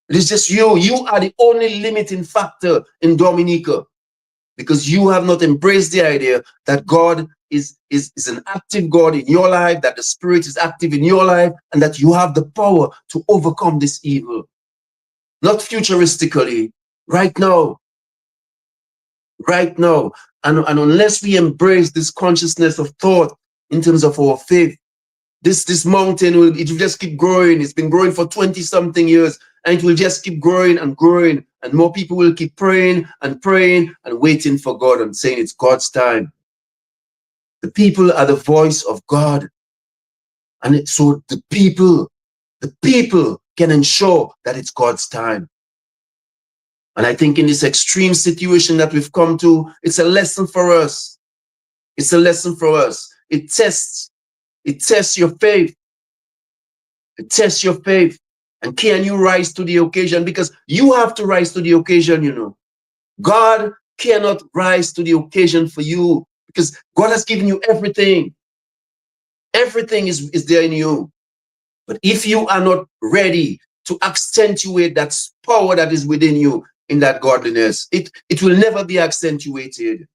It is just you. You are the only limiting factor in Dominica, because you have not embraced the idea that God is an active God in your life, that the Spirit is active in your life, and that you have the power to overcome this evil. Not futuristically, right now. Right now. And unless we embrace this consciousness of thought in terms of our faith, this mountain will just keep growing. It's been growing for 20-something years, and it will just keep growing and growing, and more people will keep praying and waiting for God and saying it's God's time. The people are the voice of God, and so the people can ensure that it's God's time. And I think in this extreme situation that we've come to, it's a lesson for us. It's a lesson for us. It tests your faith. It tests your faith. And can you rise to the occasion? Because you have to rise to the occasion, you know. God cannot rise to the occasion for you, because God has given you everything. Everything is there in you. But if you are not ready to accentuate that power that is within you in that godliness, it will never be accentuated.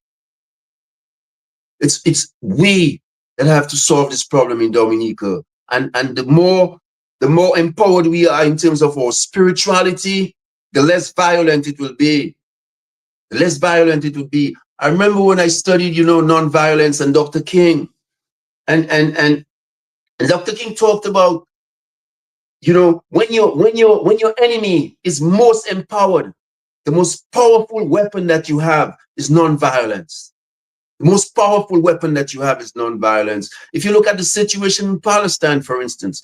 It's we that have to solve this problem in Dominica. And the more empowered we are in terms of our spirituality, the less violent it will be. The less violent it will be. I remember when I studied, nonviolence, and Dr. King, and Dr. King talked about, when your enemy is most empowered, the most powerful weapon that you have is nonviolence. The most powerful weapon that you have is nonviolence. If you look at the situation in Palestine, for instance,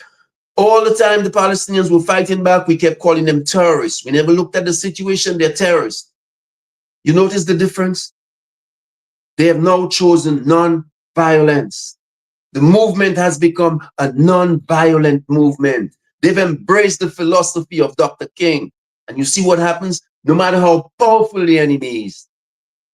all the time the Palestinians were fighting back, we kept calling them terrorists. We never looked at the situation, they're terrorists. You notice the difference? They have now chosen non-violence. The movement has become a non-violent movement. They've embraced the philosophy of Dr. King. And you see what happens? No matter how powerful the enemy is,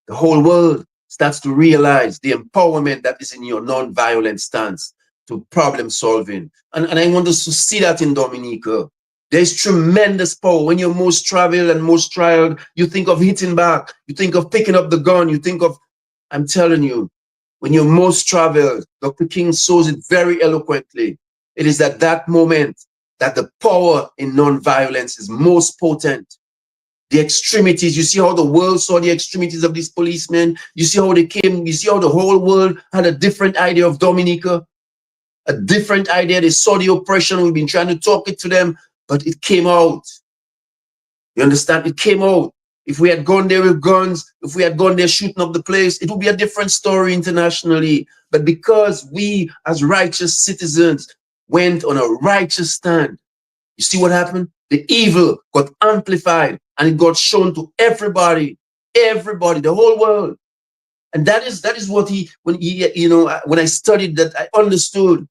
the whole world starts to realize the empowerment that is in your non-violent stance to problem solving. And I want us to see that in Dominica. There's tremendous power. When you're most traveled and most trialed, you think of hitting back. You think of picking up the gun. You think of, I'm telling you, when you're most traveled, Dr. King shows it very eloquently. It is at that moment that the power in non-violence is most potent. The extremities, you see how the world saw the extremities of these policemen. You see how they came, you see how the whole world had a different idea of Dominica, a different idea. They saw the oppression. We've been trying to talk it to them, but it came out. You understand? It came out. If we had gone there with guns, if we had gone there shooting up the place, it would be a different story internationally. But because we as righteous citizens went on a righteous stand, you see what happened? The evil got amplified and it got shown to everybody, the whole world. And that is what when I studied that, I understood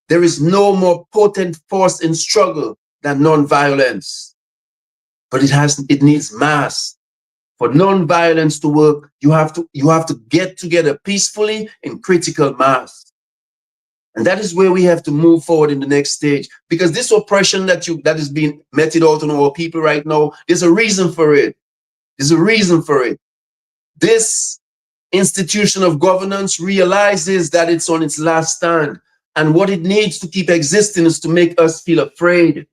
there is no more potent force in struggle than non-violence. But it needs mass. For non-violence to work, you have to get together peacefully in critical mass. And that is where we have to move forward in the next stage. Because this oppression that is being meted out on our people right now, there's a reason for it. There's a reason for it. This institution of governance realizes that it's on its last stand. And what it needs to keep existing is to make us feel afraid.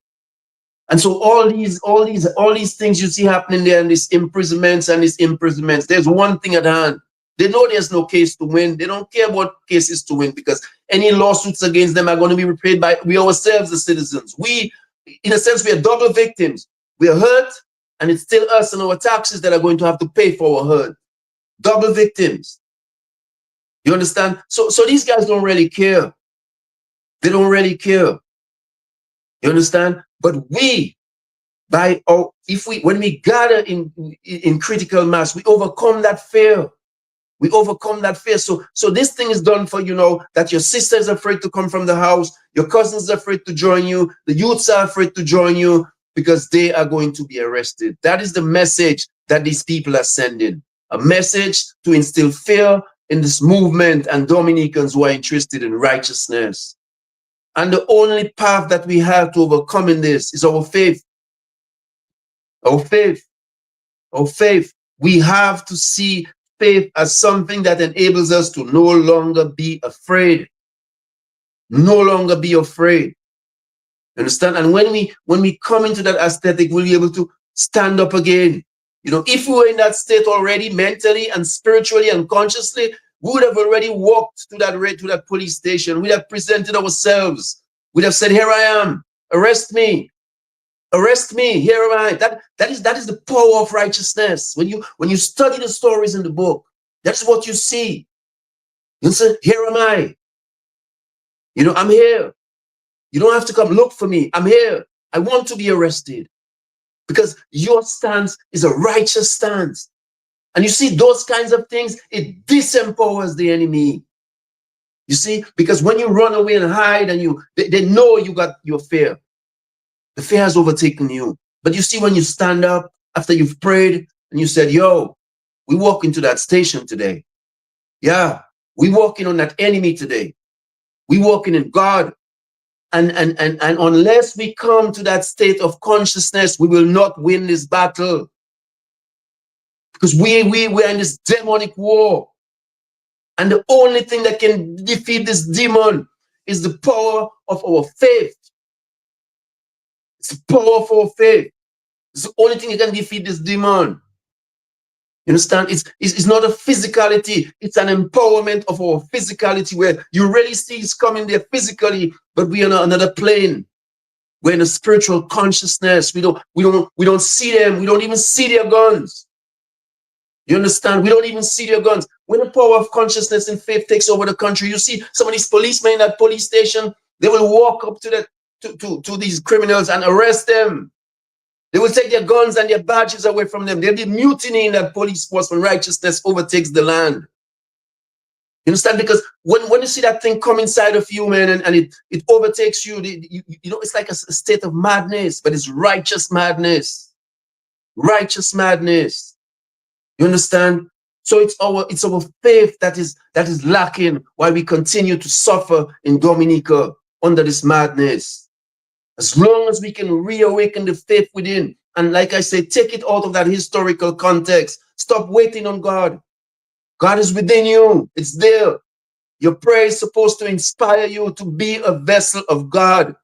And so all these things you see happening there, and these imprisonments, there's one thing at hand. They know there's no case to win. They don't care about cases to win, because any lawsuits against them are going to be repaid by we ourselves, the citizens. We, in a sense, we are double victims. We are hurt And it's still us and our taxes that are going to have to pay for our hurt. Double victims. You understand? So these guys don't really care. They don't really care. You understand? But we, when we gather in critical mass, we overcome that fear. We overcome that fear. So this thing is done for, that your sister is afraid to come from the house, your cousins is afraid to join you, the youths are afraid to join you because they are going to be arrested. That is the message that these people are sending. A message to instill fear in this movement and Dominicans who are interested in righteousness. And the only path that we have to overcoming this is our faith. Our faith. Our faith. We have to see faith as something that enables us to no longer be afraid. No longer be afraid. Understand? And when we come into that aesthetic, we'll be able to stand up again. If we were in that state already, mentally and spiritually and consciously, we would have already walked to that police station. We'd have presented ourselves. We'd have said, "Here I am. Arrest me. Arrest me. Here am I." That is the power of righteousness. When you study the stories in the book, that's what you see. You say, "Here am I. I'm here. You don't have to come look for me. I'm here. I want to be arrested." Because your stance is a righteous stance. And you see, those kinds of things, it disempowers the enemy. You see, because when you run away and hide and they know you got your fear. The fear has overtaken you. But you see, when you stand up after you've prayed and you said, "Yo, we walk into that station today. Yeah, we walking on that enemy today. We walking in God. And unless we come to that state of consciousness, we will not win this battle. Because we're in this demonic war. And the only thing that can defeat this demon is the power of our faith. It's the power of our faith. It's the only thing that can defeat this demon. You understand? It's not a physicality. It's an empowerment of our physicality where you really see it's coming there physically, but we are on another plane. We're in a spiritual consciousness. We don't see them. We don't even see their guns. You understand? We don't even see their guns. When the power of consciousness and faith takes over the country, you see some of these policemen in that police station, they will walk up to these criminals and arrest them. They will take their guns and their badges away from them. There'll be mutiny in that police force when righteousness overtakes the land. You understand? Because when you see that thing come inside of you, man, and it overtakes you, it's like a state of madness, but it's righteous madness. Righteous madness. You understand? So it's our faith that is lacking while we continue to suffer in Dominica under this madness. As long as we can reawaken the faith within, and like I say, take it out of that historical context. Stop waiting on God. God is within you. It's there. Your prayer is supposed to inspire you to be a vessel of God.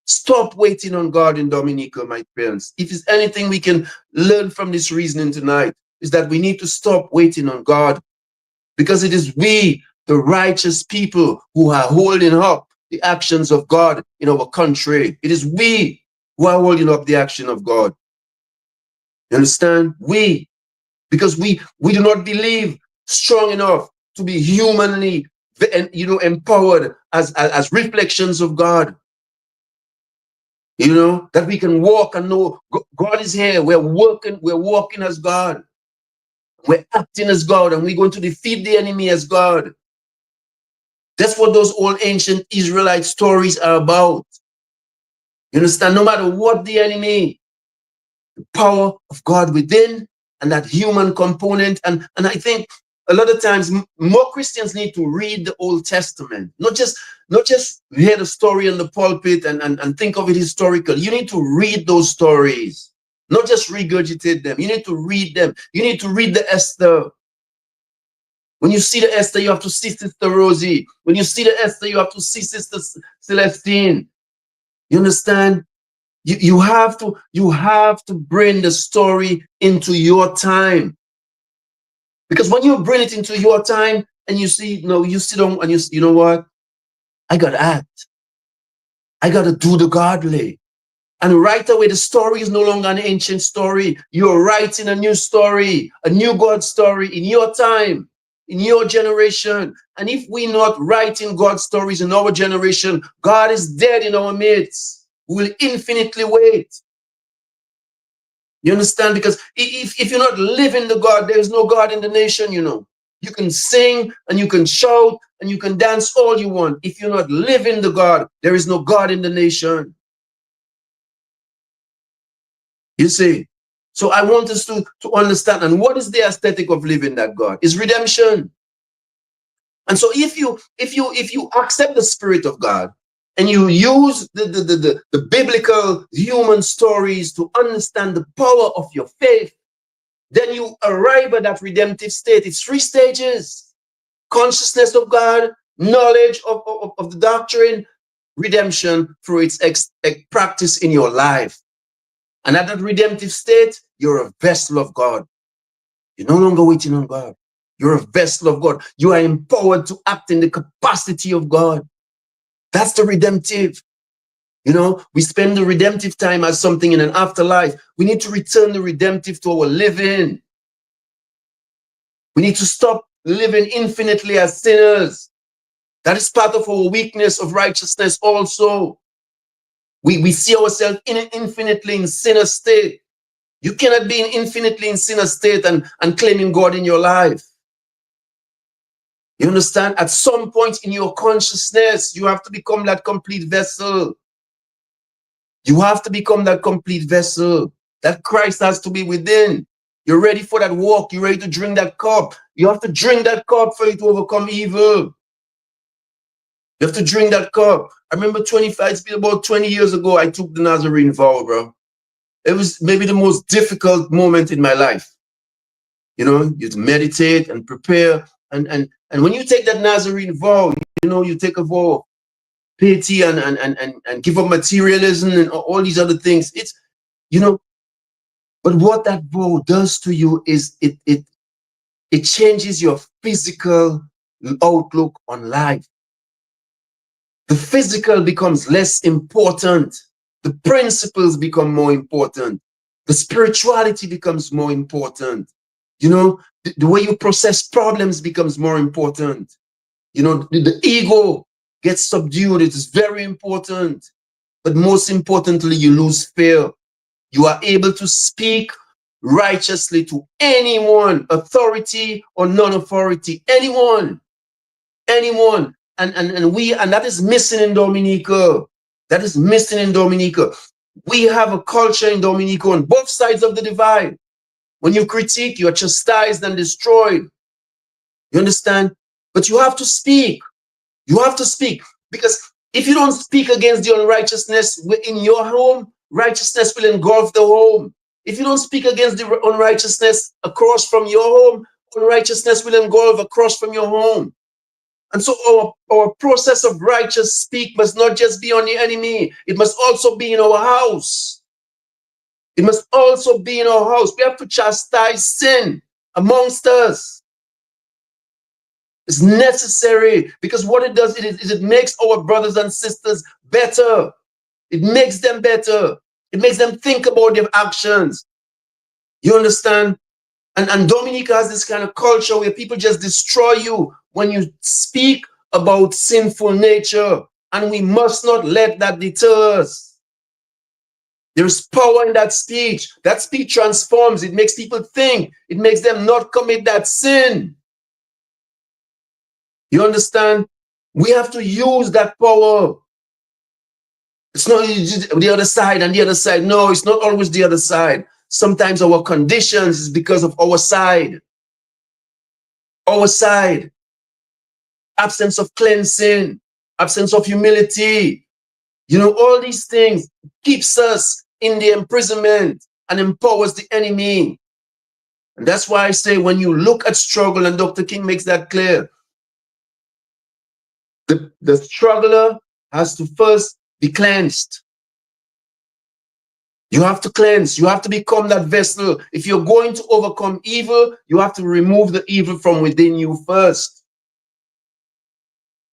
Stop waiting on God in Dominica, my friends. If there's anything we can learn from this reasoning tonight, is that we need to stop waiting on God, because it is we, the righteous people, who are holding up the actions of God in our country. It is we who are holding up the action of God. You understand? We, because we do not believe strong enough to be humanly, empowered as reflections of God. That we can walk and know God is here. We're walking as God. We're acting as God, and we're going to defeat the enemy as God. That's what those old ancient Israelite stories are about. You understand? No matter what the enemy, the power of God within and that human component. And I think a lot of times more Christians need to read the Old Testament, not just hear the story in the pulpit and think of it historical. You need to read those stories, not just regurgitate them. You need to read them. You need to read the Esther. When you see the Esther, you have to see Sister Rosie. When you see the Esther, you have to see Sister Celestine. You understand? You have to bring the story into your time. Because when you bring it into your time and you see, you sit down and you know what? I got to act. I got to do the godly. And right away, the story is no longer an ancient story. You're writing a new story, a new God story in your time, in your generation. And if we're not writing God's stories in our generation, God is dead in our midst. We will infinitely wait. You understand? Because if you're not living the God, there is no God in the nation, you know. You can sing and you can shout and you can dance all you want. If you're not living the God, there is no God in the nation. You see? So I want us to understand. And what is the aesthetic of living that God? Is redemption. And so if you accept the Spirit of God and you use the biblical human stories to understand the power of your faith, then you arrive at that redemptive state. It's 3 stages: consciousness of God, knowledge of the doctrine, redemption through its practice in your life. And at that redemptive state, you're a vessel of God. You're no longer waiting on God. You're a vessel of God. You are empowered to act in the capacity of God. That's the redemptive. You know, we spend the redemptive time as something in an afterlife. We need to return the redemptive to our living. We need to stop living infinitely as sinners. That is part of our weakness of righteousness also. We see ourselves infinitely in sinner state. You cannot be infinitely in sinner state and claiming God in your life. You understand? At some point in your consciousness, you have to become that complete vessel. You have to become that complete vessel. That Christ has to be within. You're ready for that walk. You're ready to drink that cup. You have to drink that cup for you to overcome evil. You have to drink that cup. I remember it's been about 20 years ago, I took the Nazarene vow, bro. It was maybe the most difficult moment in my life. You know, you meditate and prepare. And when you take that Nazarene vow, you know, you take a vow of piety and give up materialism and all these other things. It's, you know, but what that vow does to you is it changes your physical outlook on life. The physical becomes less important. The principles become more important. The spirituality becomes more important. You know, the way you process problems becomes more important. You know, the ego gets subdued. It is very important. But most importantly, you lose fear. You are able to speak righteously to anyone, authority or non-authority, anyone. And that is missing in Dominica. That is missing in Dominica. We have a culture in Dominica on both sides of the divide. When you critique, you are chastised and destroyed. You understand? But you have to speak. You have to speak. Because if you don't speak against the unrighteousness in your home, righteousness will engulf the home. If you don't speak against the unrighteousness across from your home, unrighteousness will engulf across from your home. And so our process of righteous speak must not just be on the enemy. It must also be in our house. It must also be in our house. We have to chastise sin amongst us. It's necessary because what it does is it makes our brothers and sisters better. It makes them better. It makes them think about their actions. You understand? And Dominica has this kind of culture where people just destroy you when you speak about sinful nature. And we must not let that deter us. There's power in that speech. That speech transforms. It makes people think. It makes them not commit that sin. You understand? We have to use that power. It's not the other side and the other side. No, it's not always the other side. Sometimes our conditions is because of our side. Our side. Absence of cleansing, absence of humility. You know, all these things keeps us in the imprisonment and empowers the enemy. And that's why I say when you look at struggle, and Dr. King makes that clear, the struggler has to first be cleansed. You have to cleanse. You have to become that vessel. If you're going to overcome evil, you have to remove the evil from within you first.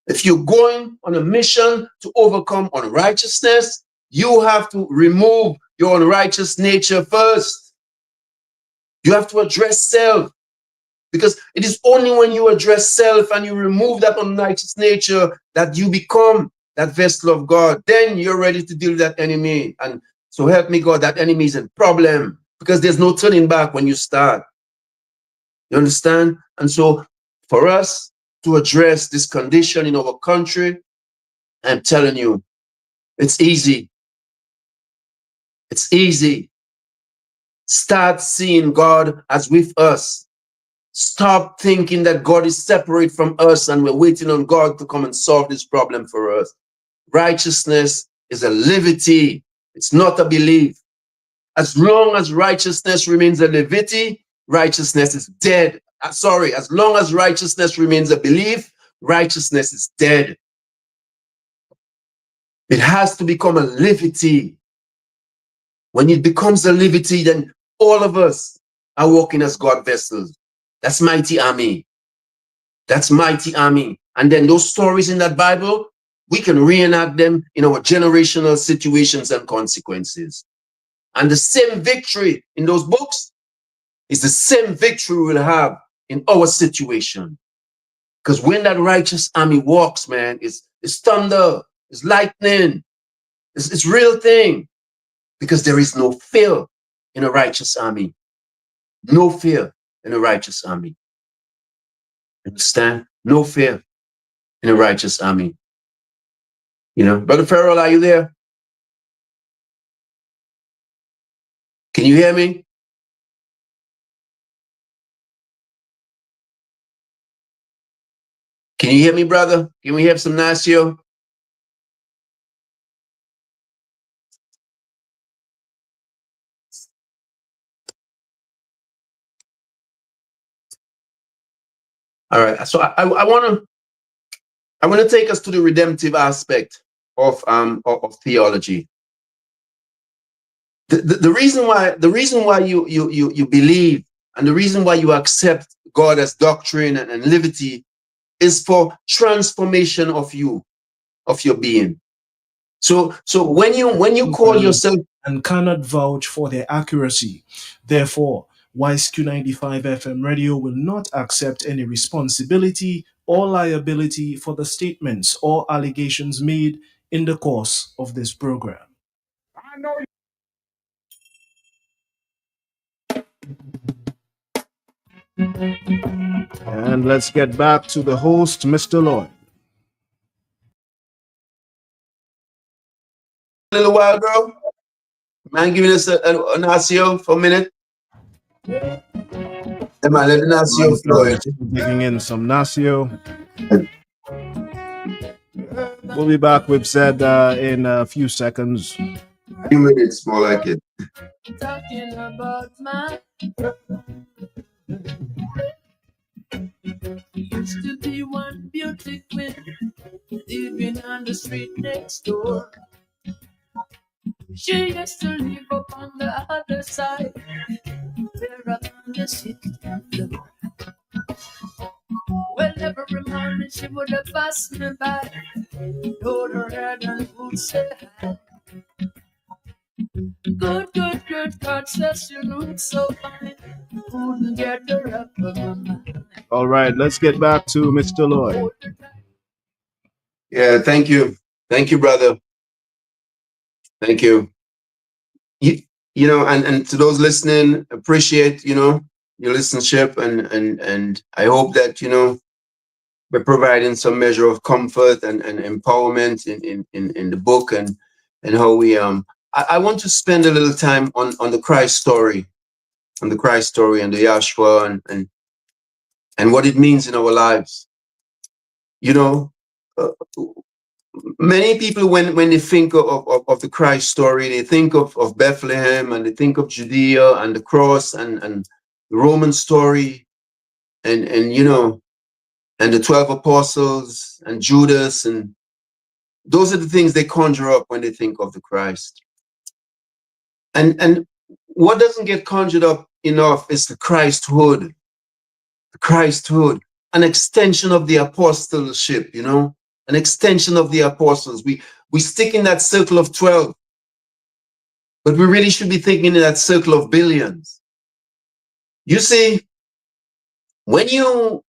If you're going on a mission to overcome unrighteousness, You have to remove your unrighteous nature first. You have to address self, because it is only when you address self and you remove that unrighteous nature that you become that vessel of God. Then you're ready to deal with that enemy. And so help me God, that enemy is a problem, because there's no turning back when you start. You understand? And so for us to address this condition in our country, I'm telling you, it's easy. It's easy. Start seeing God as with us. Stop thinking that God is separate from us and we're waiting on God to come and solve this problem for us. Righteousness is a liberty. It's not a belief. As long as righteousness remains a liberty, righteousness is dead. Sorry, as long as righteousness remains a belief, righteousness is dead. It has to become a liberty. When it becomes a liberty, then all of us are walking as God vessels. That's mighty army. That's mighty army. And then those stories in that Bible, we can reenact them in our generational situations and consequences. And the same victory in those books is the same victory we'll have in our situation. Because when that righteous army walks, man, it's thunder, it's lightning, it's real thing. Because there is no fear in a righteous army. No fear in a righteous army. Understand? No fear in a righteous army. You know, Brother Farrell, are you there? Can you hear me? Can you hear me, brother? Can we have some Nasio? All right. So I want to take us to the redemptive aspect of theology. The reason why you believe and the reason why you accept God as doctrine and liberty is for transformation of you, of your being. So when you call yourself and cannot vouch for their accuracy, therefore YSQ95 FM radio will not accept any responsibility or liability for the statements or allegations made in the course of this program. And let's get back to the host, Mr. Lloyd. a little while ago, man, giving us an Nasio for a minute. Hey, man, let the Nasio flow. Digging in some Nasio. We'll be back with Zed in a few seconds. 3 minutes, more like it. Talking about my used to be one beauty queen living on the street next door. She used to live up on the other side, where on the 6th floor. Well, every morning she would have passed me by, hold her head and would say hi. Good, God says you look so fine. Couldn't get her up of my mind. All right, let's get back to Mr. Lloyd. Yeah, thank you. Thank you, brother. Thank you. You know, and to those listening, appreciate, you know, your listenership and I hope that, you know, we're providing some measure of comfort and empowerment in the book and how we I want to spend a little time on the Christ story, and the Yahshua and what it means in our lives. You know, many people when they think of the Christ story, they think of Bethlehem and they think of Judea and the cross and the Roman story and you know, and the 12 apostles and Judas, and those are the things they conjure up when they think of the Christ. And what doesn't get conjured up enough is the Christhood. The Christhood, an extension of the apostleship, you know, an extension of the apostles. We stick in that circle of 12 But we really should be thinking in that circle of billions. You see, when you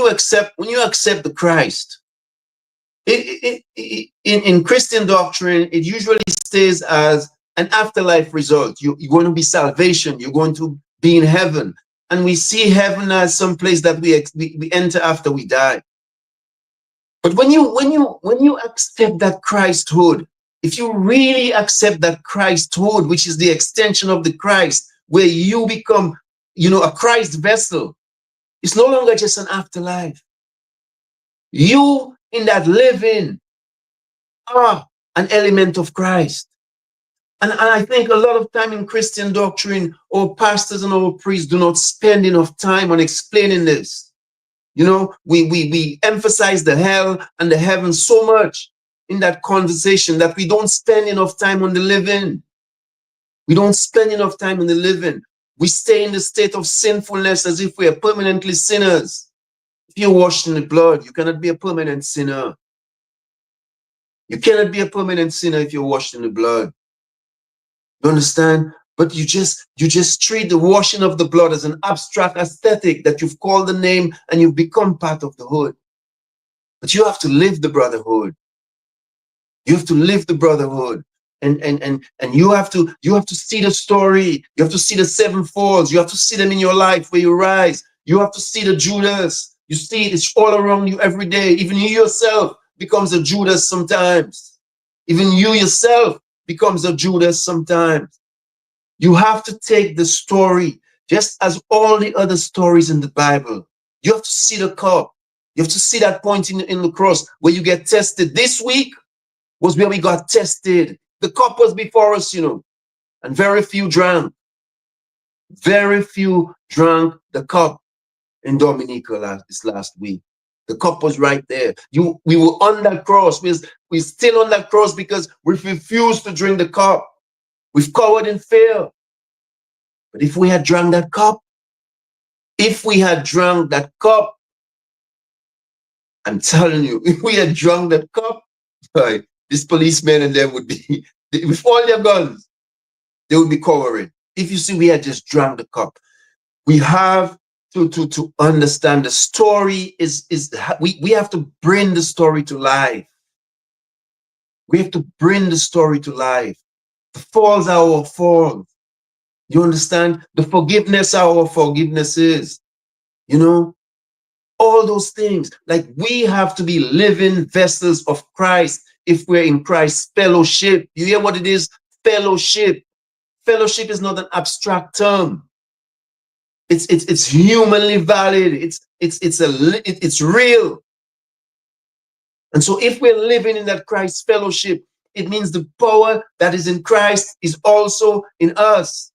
accept the Christ, in Christian doctrine, it usually stays as an afterlife result. You're going to be salvation. You're going to be in heaven, and we see heaven as some place that we enter after we die. But when you accept that Christhood, if you really accept that Christhood, which is the extension of the Christ, where you become, a Christ vessel, it's no longer just an afterlife. You in that living are an element of Christ. And I think a lot of time in Christian doctrine, our pastors and our priests do not spend enough time on explaining this. We emphasize the hell and the heaven so much in that conversation that we don't spend enough time on the living. We don't spend enough time on the living. We stay in the state of sinfulness as if we are permanently sinners. If you're washed in the blood, you cannot be a permanent sinner. You cannot be a permanent sinner if you're washed in the blood. You understand? But you just treat the washing of the blood as an abstract aesthetic that you've called the name and you've become part of the hood. But you have to live the brotherhood. You have to live the brotherhood. And you have to see the story. You have to see the seven falls. You have to see them in your life where you rise. You have to see the Judas. You see it, it's all around you every day. Even you yourself becomes a Judas sometimes. Even you yourself becomes a Judas sometimes. You have to take the story just as all the other stories in the Bible. You have to see the cup. You have to see that point in the cross where you get tested. This week was where we got tested. The cup was before us, and very few drank. Very few drank the cup in Dominica this last week. The cup was right there. We were on that cross. We're still on that cross because we refused to drink the cup. We've cowered in fear. But if we had drunk that cup, I'm telling you, if we had drunk that cup, right, this policeman and them would be, with all their guns, they would be cowering. If you see, we had just drunk the cup. We have to understand the story we have to bring the story to life. We have to bring the story to life. The falls are our falls. You understand? The forgiveness are our forgiveness is. All those things. Like, we have to be living vessels of Christ if we're in Christ's fellowship. You hear what it is? Fellowship. Fellowship is not an abstract term. It's humanly valid. It's real. And so if we're living in that Christ fellowship, it means the power that is in Christ is also in us.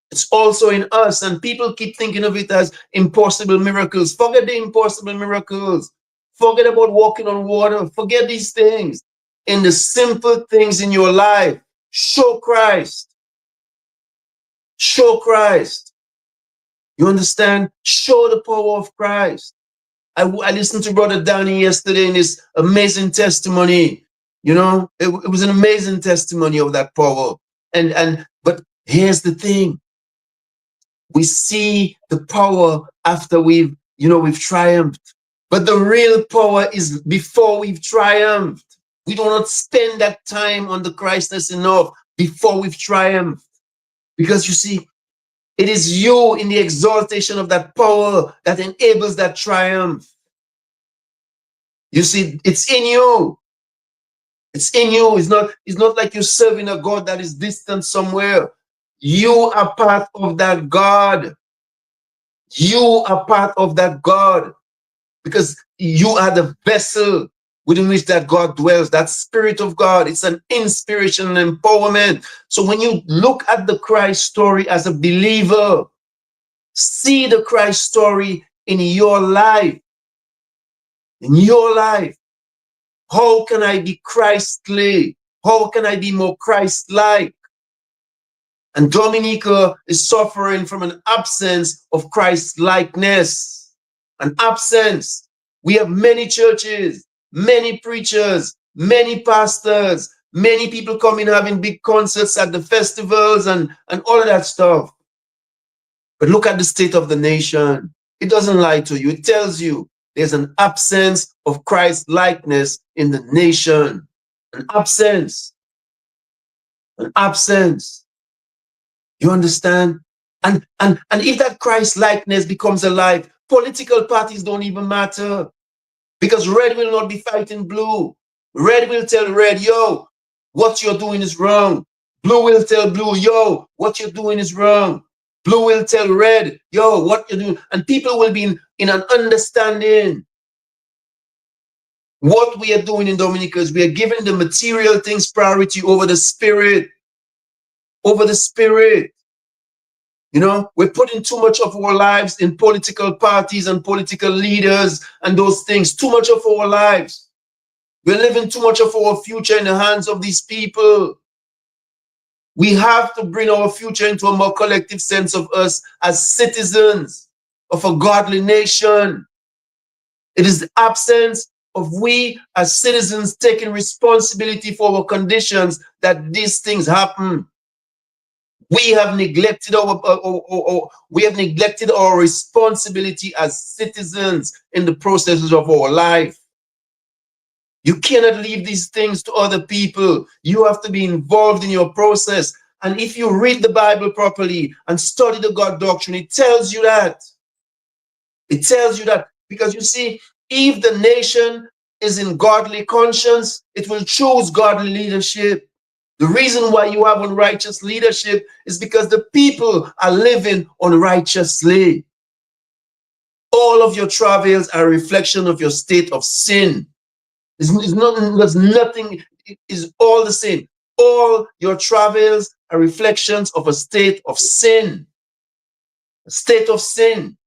It's also in us. And people keep thinking of it as impossible miracles. Forget the impossible miracles. Forget about walking on water. Forget these things. In the simple things in your life, show Christ. Show Christ. You understand? Show the power of Christ. I listened to Brother Danny yesterday in his amazing testimony. It was an amazing testimony of that power. But here's the thing. We see the power after we've triumphed. But the real power is before we've triumphed. We do not spend that time on the Christness enough before we've triumphed. Because you see, it is you in the exaltation of that power that enables that triumph. You see, it's in you. It's in you. It's not like you're serving a God that is distant somewhere. You are part of that God. You are part of that God because you are the vessel within which that God dwells, that Spirit of God. It's an inspiration and empowerment. So when you look at the Christ story as a believer, see the Christ story in your life. In your life. How can I be Christly? How can I be more Christ-like? And Dominica is suffering from an absence of Christ-likeness. An absence. We have many churches, many preachers, many pastors, Many people come in having big concerts at the festivals and all of that stuff. But look at the state of the nation. It doesn't lie to you. It tells you there's an absence of Christ likeness in the nation. An absence. An absence. You understand? And if that Christ likeness becomes alive, political parties don't even matter. Because red will not be fighting blue. Red will tell red, yo, what you're doing is wrong. Blue will tell blue, yo, what you're doing is wrong. Blue will tell red, yo, what you're doing. And people will be in an understanding. What we are doing in Dominica is we are giving the material things priority over the spirit. Over the spirit. You know, we're putting too much of our lives in political parties and political leaders and those things. Too much of our lives. We're living too much of our future in the hands of these people. We have to bring our future into a more collective sense of us as citizens of a godly nation. It is the absence of we as citizens taking responsibility for our conditions that these things happen. We have neglected our responsibility as citizens in the processes of our life. You cannot leave these things to other people. You have to be involved in your process. And if you read the Bible properly and study the God doctrine, it tells you that. It tells you that. Because you see, if the nation is in godly conscience, it will choose godly leadership. The reason why you have unrighteous leadership is because the people are living unrighteously. All of your travails are a reflection of your state of sin. There's nothing, it is all the same. All your travails are reflections of a state of sin. A state of sin.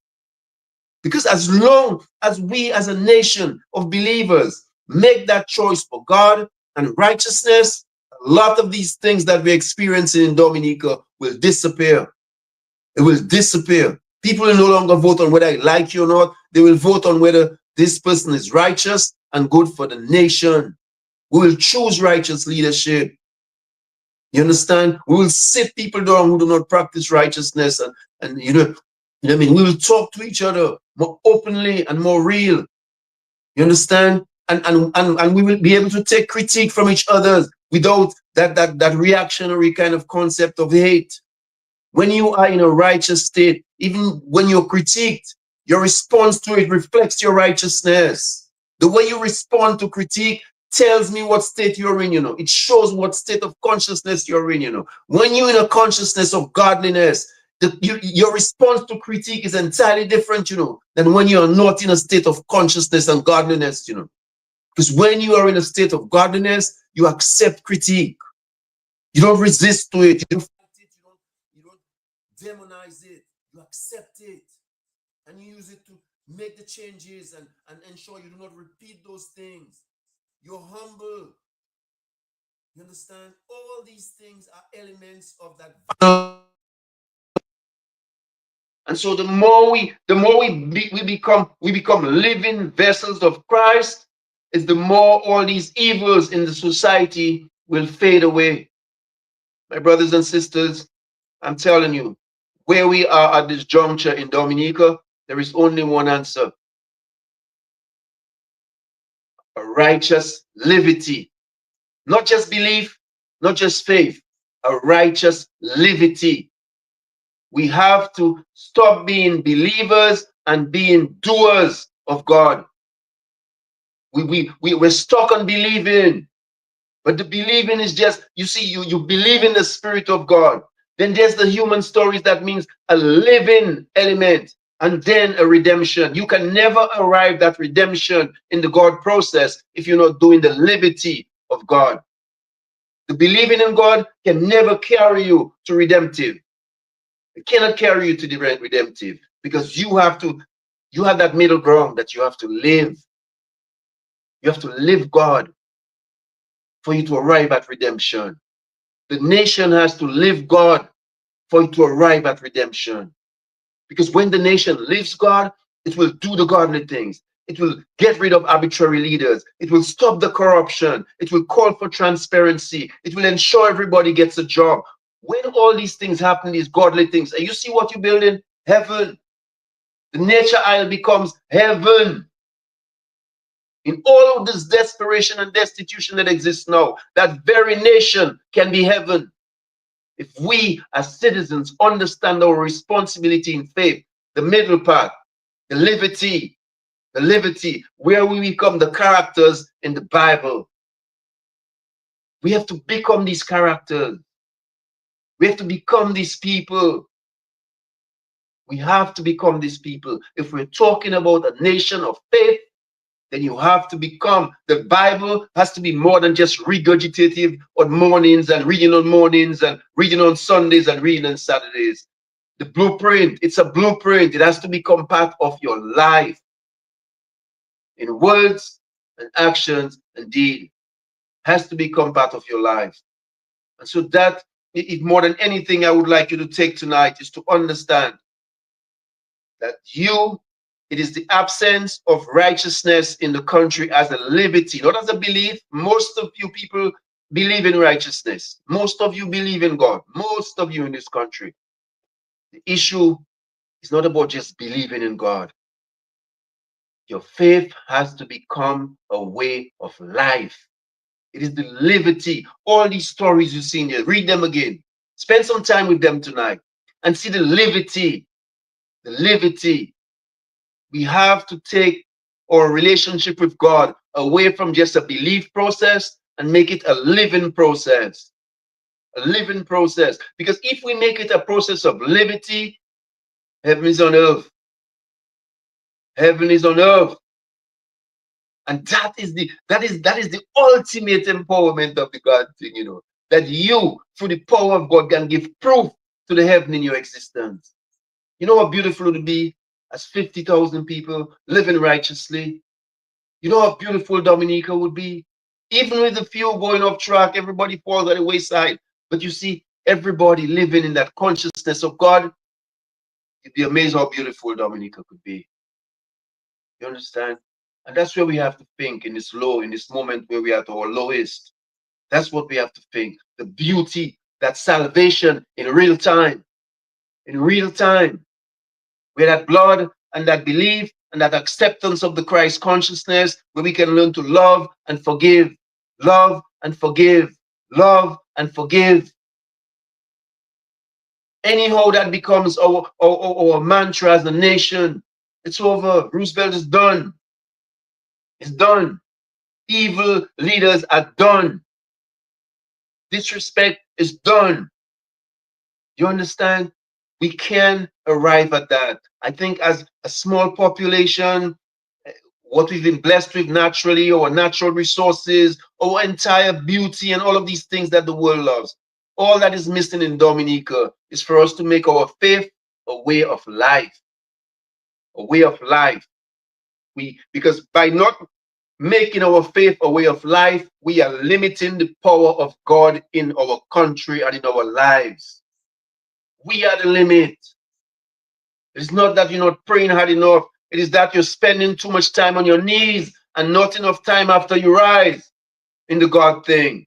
Because as long as we as a nation of believers make that choice for God and righteousness, a lot of these things that we're experiencing in Dominica will disappear. It will disappear. People will no longer vote on whether I like you or not. They will vote on whether this person is righteous and good for the nation. We will choose righteous leadership. You understand? We will sit people down who do not practice righteousness and you know what I mean? We will talk to each other more openly and more real. You understand? And we will be able to take critique from each other without that reactionary kind of concept of hate. When you are in a righteous state, even when you're critiqued, your response to it reflects your righteousness. The way you respond to critique tells me what state you're in, you know. It shows what state of consciousness you're in, you know. When you're in a consciousness of godliness, your response to critique is entirely different, you know, than when you are not in a state of consciousness and godliness, you know. Because when you are in a state of godliness, you accept critique. You don't resist to it. You don't fight it. You don't demonize it. You accept it. And you use it to make the changes and ensure you do not repeat those things. You're humble. You understand? All these things are elements of that. And so the more we become living vessels of Christ, is the more all these evils in the society will fade away. My brothers and sisters, I'm telling you, where we are at this juncture in Dominica, there is only one answer. A righteous livity. Not just belief, not just faith, a righteous livity. We have to stop being believers and being doers of God. We're stuck on believing. But the believing is just, you see, you believe in the Spirit of God. Then there's the human stories that means a living element and then a redemption. You can never arrive at redemption in the God process if you're not doing the liberty of God. The believing in God can never carry you to redemptive. It cannot carry you to the redemptive because you have that middle ground that you have to live. You have to live God for you to arrive at redemption. The nation has to live God for it to arrive at redemption. Because when the nation lives God, it will do the godly things. It will get rid of arbitrary leaders. It will stop the corruption. It will call for transparency. It will ensure everybody gets a job. When all these things happen, these godly things, and you see what you're building? Heaven. The nature isle becomes heaven. In all of this desperation and destitution that exists now, that very nation can be heaven. If we as citizens understand our responsibility in faith, the middle path, the liberty, where we become the characters in the Bible. We have to become these characters. We have to become these people. We have to become these people. If we're talking about a nation of faith, then you have to become. The Bible has to be more than just regurgitative on mornings and reading on mornings and reading on Sundays and reading on Saturdays. The blueprint, it's a blueprint. It has to become part of your life in words and actions and deed. Has to become part of your life. And so that, if more than anything I would like you to take tonight, is to understand that it is the absence of righteousness in the country as a liberty, not as a belief. Most of you people believe in righteousness. Most of you believe in God. Most of you in this country. The issue is not about just believing in God. Your faith has to become a way of life. It is the liberty. All these stories you see in there, read them again. Spend some time with them tonight and see the liberty. The liberty. We have to take our relationship with God away from just a belief process and make it a living process. A living process. Because if we make it a process of liberty, heaven is on earth. Heaven is on earth. And that is the ultimate empowerment of the God thing, that you, through the power of God, can give proof to the heaven in your existence. You know how beautiful it would be as 50,000 people living righteously. You know how beautiful Dominica would be. Even with a few going off track, everybody falls at the wayside. But you see, everybody living in that consciousness of God, you'd be amazed how beautiful Dominica could be. You understand? And that's where we have to think in this moment where we are at our lowest. That's what we have to think. The beauty, that salvation in real time. In real time. Where that blood and that belief and that acceptance of the Christ consciousness, where we can learn to love and forgive. Love and forgive. Love and forgive. Anyhow, that becomes our mantra as a nation. It's over. Roosevelt is done. It's done. Evil leaders are done. Disrespect is done. You understand? We can arrive at that. I think as a small population, what we've been blessed with naturally, our natural resources, our entire beauty, and all of these things that the world loves, all that is missing in Dominica is for us to make our faith a way of life. A way of life. Because by not making our faith a way of life, we are limiting the power of God in our country and in our lives. We are the limit. It's not that you're not praying hard enough. It is that you're spending too much time on your knees and not enough time after you rise in the God thing.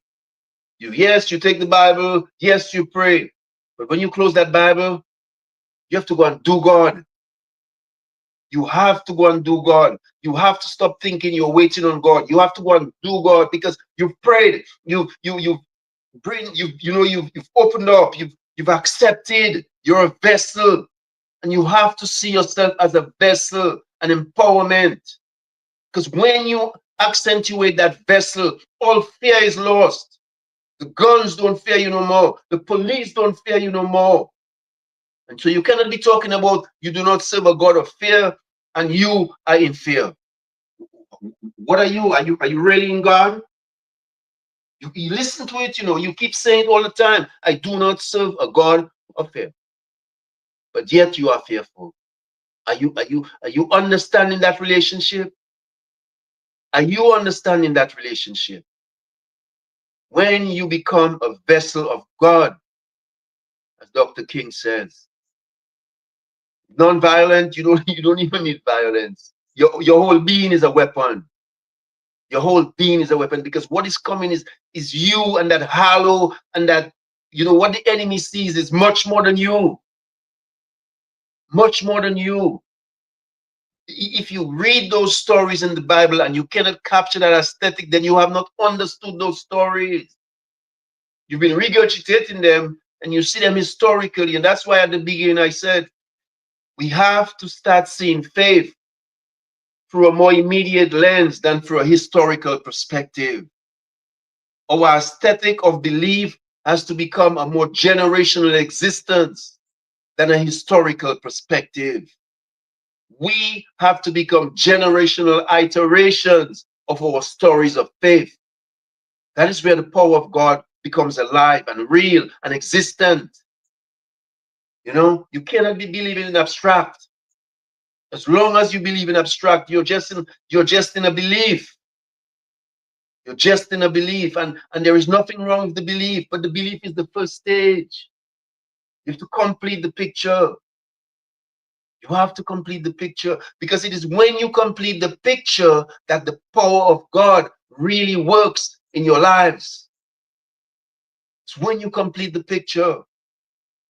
Yes, you take the Bible. Yes, you pray. But when you close that Bible, you have to go and do God. You have to go and do God. You have to stop thinking you're waiting on God. You have to go and do God because you've prayed. You've opened up. You've accepted. You're a vessel, and you have to see yourself as a vessel, an empowerment. Because when you accentuate that vessel, all fear is lost. The guns don't fear you no more. The police don't fear you no more. And so you cannot be talking about you do not serve a God of fear and you are in fear. What are you? Are you really in God? You listen to it, you keep saying it all the time. I do not serve a God of fear. But yet you are fearful. Are you understanding that relationship? Are you understanding that relationship? When you become a vessel of God, as Dr. King says, non-violent, you don't even need violence. Your whole being is a weapon. Your whole being is a weapon, because what is coming is you, and that hollow, and that, what the enemy sees is much more than you. Much more than you. If you read those stories in the Bible and you cannot capture that aesthetic, then you have not understood those stories. You've been regurgitating them and you see them historically. And that's why at the beginning I said we have to start seeing faith through a more immediate lens than through a historical perspective. Our aesthetic of belief has to become a more generational existence than a historical perspective. We have to become generational iterations of our stories of faith. That is where the power of God becomes alive and real and existent. You cannot be believing in abstract. As long as you believe in abstract, you're just in a belief. You're just in a belief, and there is nothing wrong with the belief, but the belief is the first stage. You have to complete the picture. You have to complete the picture, because it is when you complete the picture that the power of God really works in your lives. It's when you complete the picture.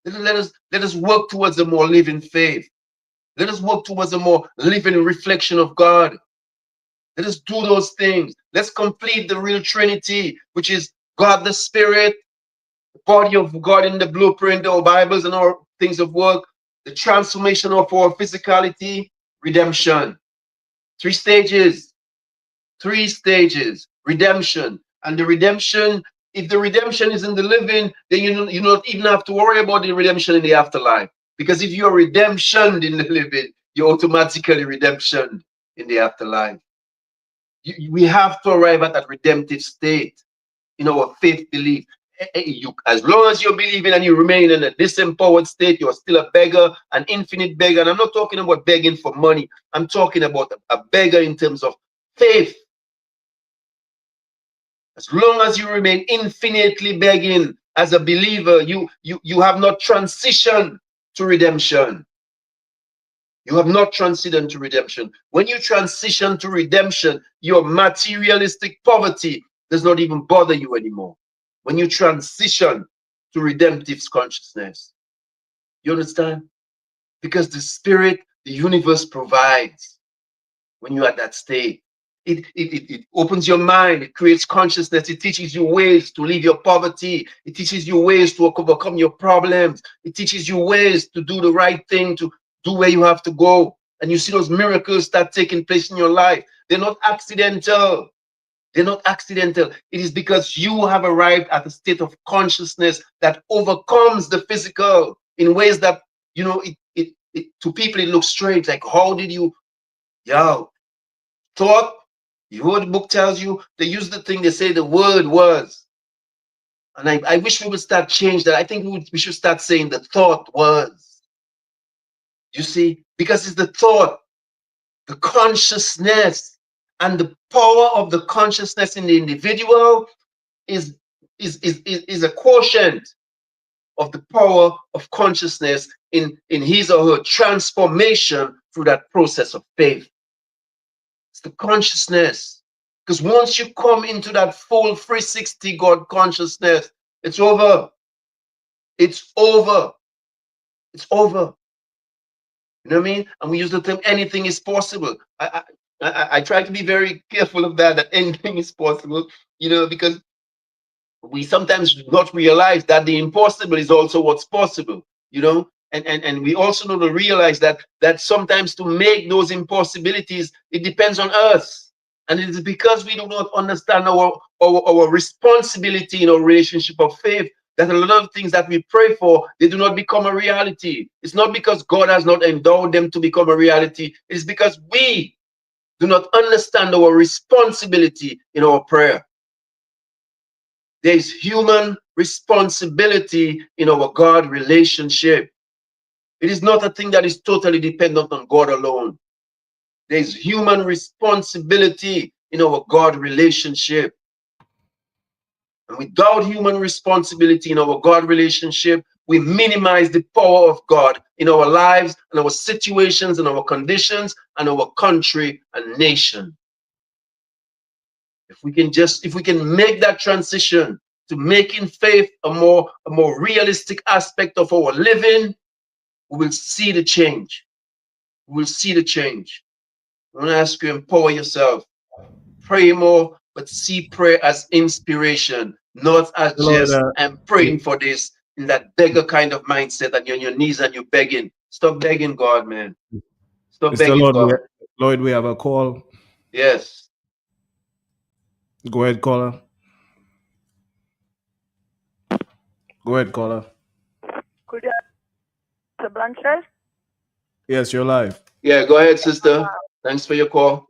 Let us work towards a more living faith. Let us work towards a more living reflection of God. Let us do those things. Let's complete the real Trinity, which is God the Spirit, the body of God in the blueprint, our Bibles and our things of work, the transformation of our physicality, redemption. 3 stages. 3 stages. Redemption. And the redemption, if the redemption is in the living, then you don't even have to worry about the redemption in the afterlife. Because if you're redemptioned in the living, you're automatically redemptioned in the afterlife. We have to arrive at that redemptive state in our faith belief. As long as you're believing and you remain in a disempowered state, you're still a beggar, an infinite beggar. And I'm not talking about begging for money. I'm talking about a beggar in terms of faith. As long as you remain infinitely begging as a believer, you have not transitioned to redemption. You have not transitioned to redemption. When you transition to redemption, your materialistic poverty does not even bother you anymore. When you transition to redemptive consciousness, you understand? Because the Spirit, the universe provides when you're at that state. It opens your mind, it creates consciousness, it teaches you ways to leave your poverty, it teaches you ways to overcome your problems, it teaches you ways to do the right thing, to do where you have to go. And you see those miracles start taking place in your life. They're not accidental. They're not accidental. It is because you have arrived at a state of consciousness that overcomes the physical in ways that, to people it looks strange. Like, how did you, thought, you heard the book tells you, they use the thing, they say the word was. And I wish we would start change that. I think we should start saying the thought was. You see, because it's the thought, the consciousness, and the power of the consciousness in the individual is a quotient of the power of consciousness in his or her transformation through that process of faith. It's the consciousness. Because once you come into that full 360 God consciousness, it's over. It's over. It's over. You know what I mean? And we use the term anything is possible. I try to be very careful of that anything is possible, because we sometimes do not realize that the impossible is also what's possible, and we also know to realize that sometimes to make those impossibilities, it depends on us. And it is because we do not understand our responsibility in our relationship of faith that a lot of things that we pray for, they do not become a reality. It's not because God has not endowed them to become a reality. It's because we do not understand our responsibility in our prayer. There's human responsibility in our God relationship. It is not a thing that is totally dependent on God alone. There's human responsibility in our God relationship. And without human responsibility in our God relationship, we minimize the power of God in our lives and our situations and our conditions and our country and nation. If we can make that transition to making faith a more realistic aspect of our living, we will see the change. We will see the change. I want to ask you, empower yourself. Pray more, but see prayer as inspiration, not as Lord, just I'm praying for this in that beggar kind of mindset and you're on your knees and you're begging. Stop begging God, man. Stop Mr. begging Lord, God. we have a call. Yes. Go ahead, caller. Go ahead, caller. Could Mr. Blanchard? Yes, you're live. Yeah, go ahead, sister. Thanks for your call.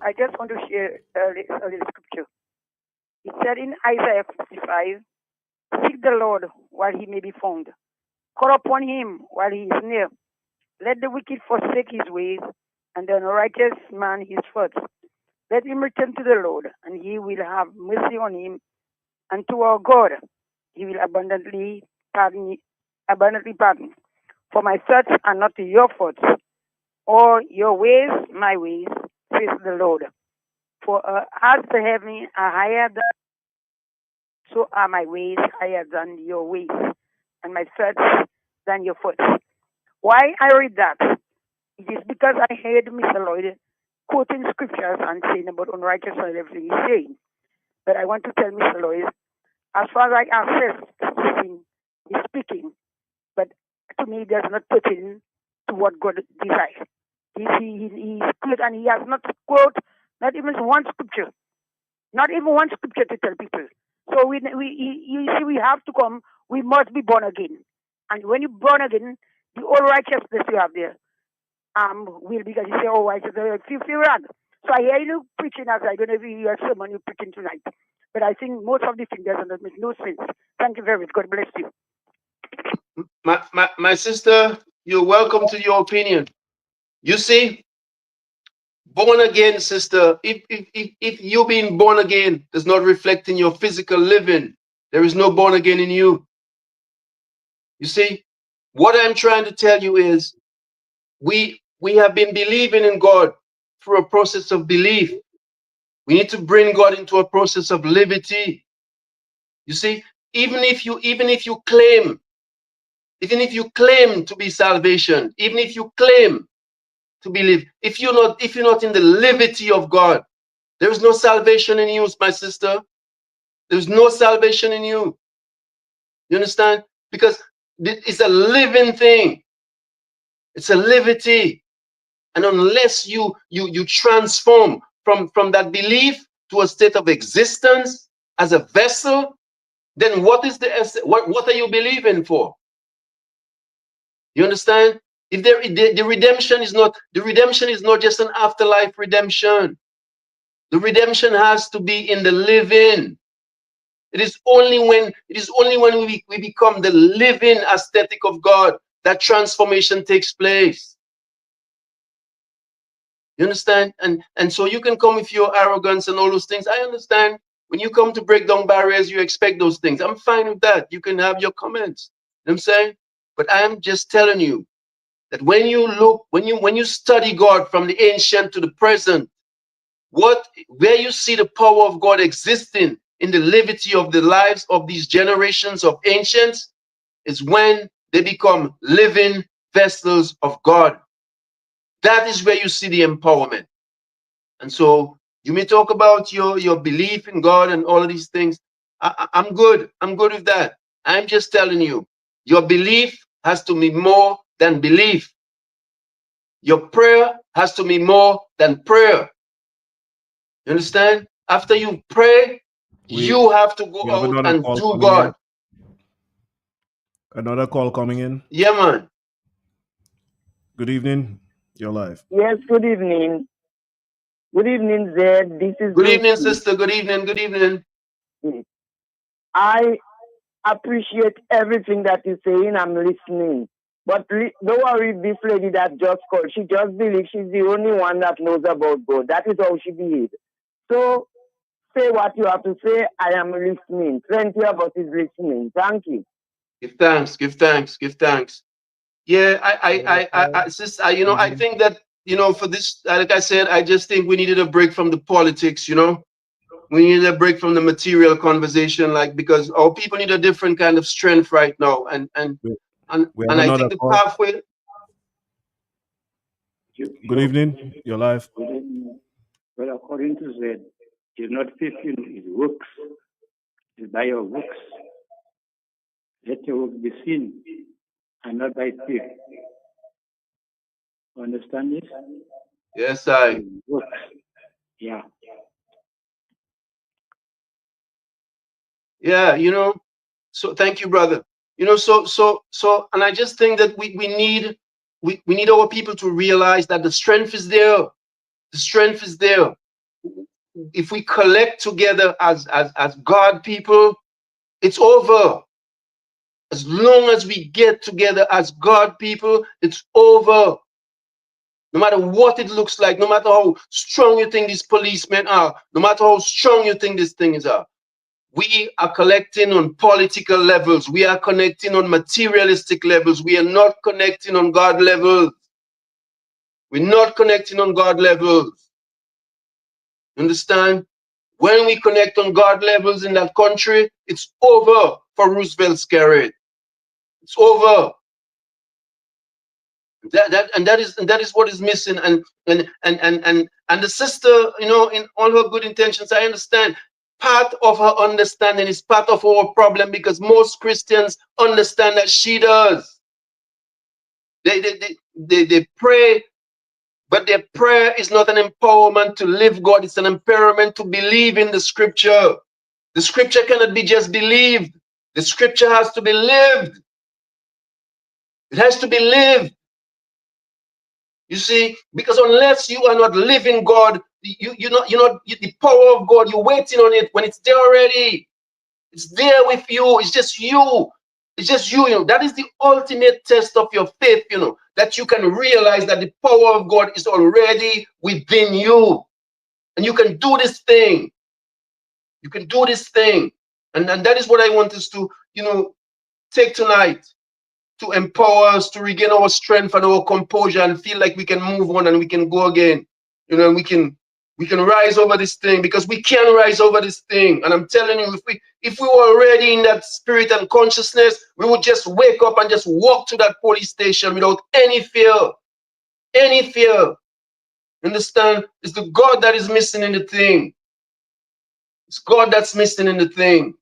I just want to share a little scripture. It said in Isaiah 55, seek the Lord while he may be found. Call upon him while he is near. Let the wicked forsake his ways, and the unrighteous man his thoughts. Let him return to the Lord, and he will have mercy on him, and to our God he will abundantly pardon. For my thoughts are not your thoughts, or your ways my ways, says the Lord. For as the heavens are higher than, so are my ways higher than your ways, and my thoughts than your thoughts. Why I read that? It is because I heard Mr. Lloyd quoting scriptures and saying about unrighteousness and everything he's saying. But I want to tell Mr. Lloyd, as far as I access he's speaking, but to me, does not pertain to what God desires. He's good, and he has not quote not even one scripture, not even one scripture to tell people. So you see, we have to come. We must be born again, and when you're born again, the old righteousness you have there will, because you say, oh, I said feel rag. So I hear you preaching as I don't know if you hear sermon you're preaching tonight, but I think most of the things doesn't make no sense. Thank you very much. God bless you. My sister, you're welcome to your opinion. You see, born again, sister, if you being born again does not reflect in your physical living, there is no born again in you. You see, what I'm trying to tell you is we have been believing in God through a process of belief. We need to bring God into a process of liberty. You see, even if you claim to be salvation, even if you claim to believe, if you're not in the liberty of God, there is no salvation in you, my sister. There's no salvation in you. You understand? Because it's a living thing. It's a liberty. And unless you transform from that belief to a state of existence as a vessel, then what are you believing for? You understand? If the redemption is not just an afterlife redemption. The redemption has to be in the living. It is only when we become the living aesthetic of God that transformation takes place. You understand? And so you can come with your arrogance and all those things. I understand. When you come to break down barriers, you expect those things. I'm fine with that. You can have your comments. You know what I'm saying? But I am just telling you that when you study God from the ancient to the present, where you see the power of God existing in the liberty of the lives of these generations of ancients is when they become living vessels of God. That is where you see the empowerment. And so you may talk about your belief in God and all of these things. I'm good. I'm good with that. I'm just telling you, your belief has to be more than belief. Your prayer has to be more than prayer. You understand? After you pray, you have to go We have out another and call do coming God. in. Another call coming in. Yeah, man. Good evening. You're live. Yes, good evening. Good evening, Zed. This is Good evening, Lucy. sister. Good evening. Good evening. I appreciate everything that you're saying. I'm listening. But don't worry, this lady that just called. She just believes she's the only one that knows about God. That is how she behaves. So say what you have to say. I am listening. Plenty of us is listening. Thank you. Give thanks, give thanks, give thanks. Yeah, I think that, for this, like I said, I just think we needed a break from the politics, We needed a break from the material conversation, like, because our people need a different kind of strength right now. And and We, and, we have and I another think the call. pathway. Good evening. You're live. Well, according to Z, it's not faith it works. It's by your works. Let your work be seen, and not by faith. Understand this? Yes, It works. Yeah. yeah, so thank you, brother. And I just think that we need our people to realize that the strength is there. The strength is there. If we collect together as God people, it's over. As long as we get together as God people, it's over. No matter what it looks like, no matter how strong you think these policemen are, no matter how strong you think these things are, we are collecting on political levels. We are connecting on materialistic levels. We are not connecting on God levels. We're not connecting on God levels. Understand? When we connect on God levels in that country, it's over for Roosevelt's carrot. It's over. That is what is missing. And the sister, in all her good intentions, I understand. Part of her understanding is part of our problem, because most Christians understand that she does. They pray, but their prayer is not an empowerment to live God. It's an empowerment to believe in the scripture. The scripture cannot be just believed. The scripture has to be lived. It has to be lived. You see, because unless you are not living God, the power of God, you're waiting on it when it's there already. It's there with you. It's just you. It's just you. That is the ultimate test of your faith, that you can realize that the power of God is already within you. And you can do this thing. You can do this thing. And that is what I want us to, take tonight, to empower us to regain our strength and our composure and feel like we can move on and we can go again. We can rise over this thing, because we can rise over this thing. And I'm telling you, if we were already in that spirit and consciousness, we would just wake up and just walk to that police station without any fear. Any fear. Understand? It's the God that is missing in the thing. It's God that's missing in the thing.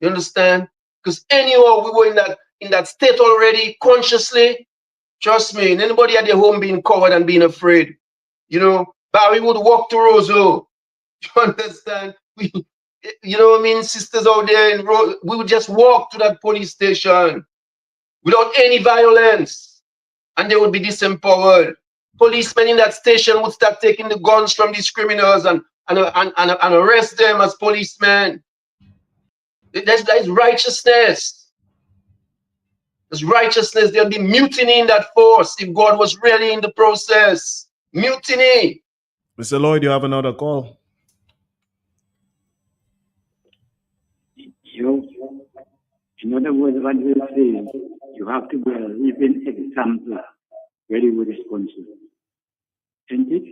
You understand? Because anyhow, we were in that state already, consciously. Trust me, anybody at their home being covered and being afraid, Barry would walk to Roseville. You understand? What I mean? Sisters out there we would just walk to that police station without any violence, and they would be disempowered. Policemen in that station would start taking the guns from these criminals and arrest them as policemen. That is righteousness. There's righteousness. There'll be mutiny in that force if God was really in the process. Mutiny. Mr. Lloyd, you have another call. In other words, what we say, you have to be a living example where you will respond to. Isn't it?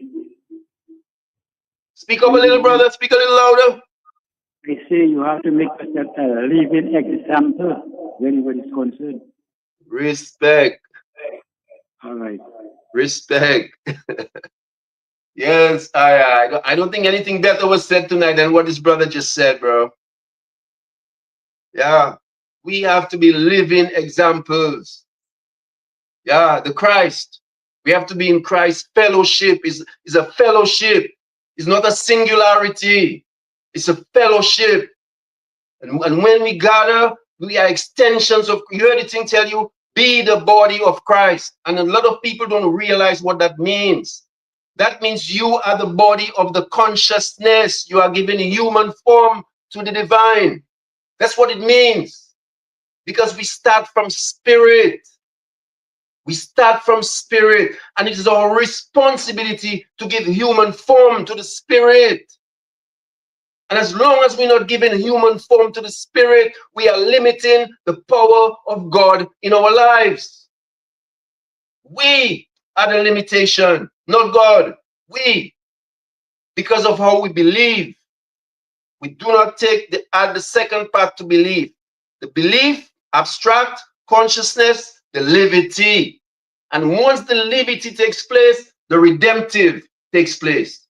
Speak up a little, brother. Speak a little louder. I say you have to make yourself a living example where you is concerned. Respect. All right. Respect. Yes, I don't think anything better was said tonight than what this brother just said, bro. Yeah, we have to be living examples. Yeah, the Christ. We have to be in Christ's fellowship. Is a fellowship. It's not a singularity. It's a fellowship. And when we gather, we are extensions of, you heard the thing tell you, be the body of Christ. And a lot of people don't realize what that means. That means you are the body of the consciousness. You are given a human form to the divine. That's what it means. Because we start from spirit. We start from spirit. And it is our responsibility to give human form to the spirit. And as long as we're not giving human form to the spirit, we are limiting the power of God in our lives. We are the limitation, not God. We, because of how we believe, we do not take the second part to believe. The belief, abstract, consciousness, the liberty. And once the liberty takes place, the redemptive takes place.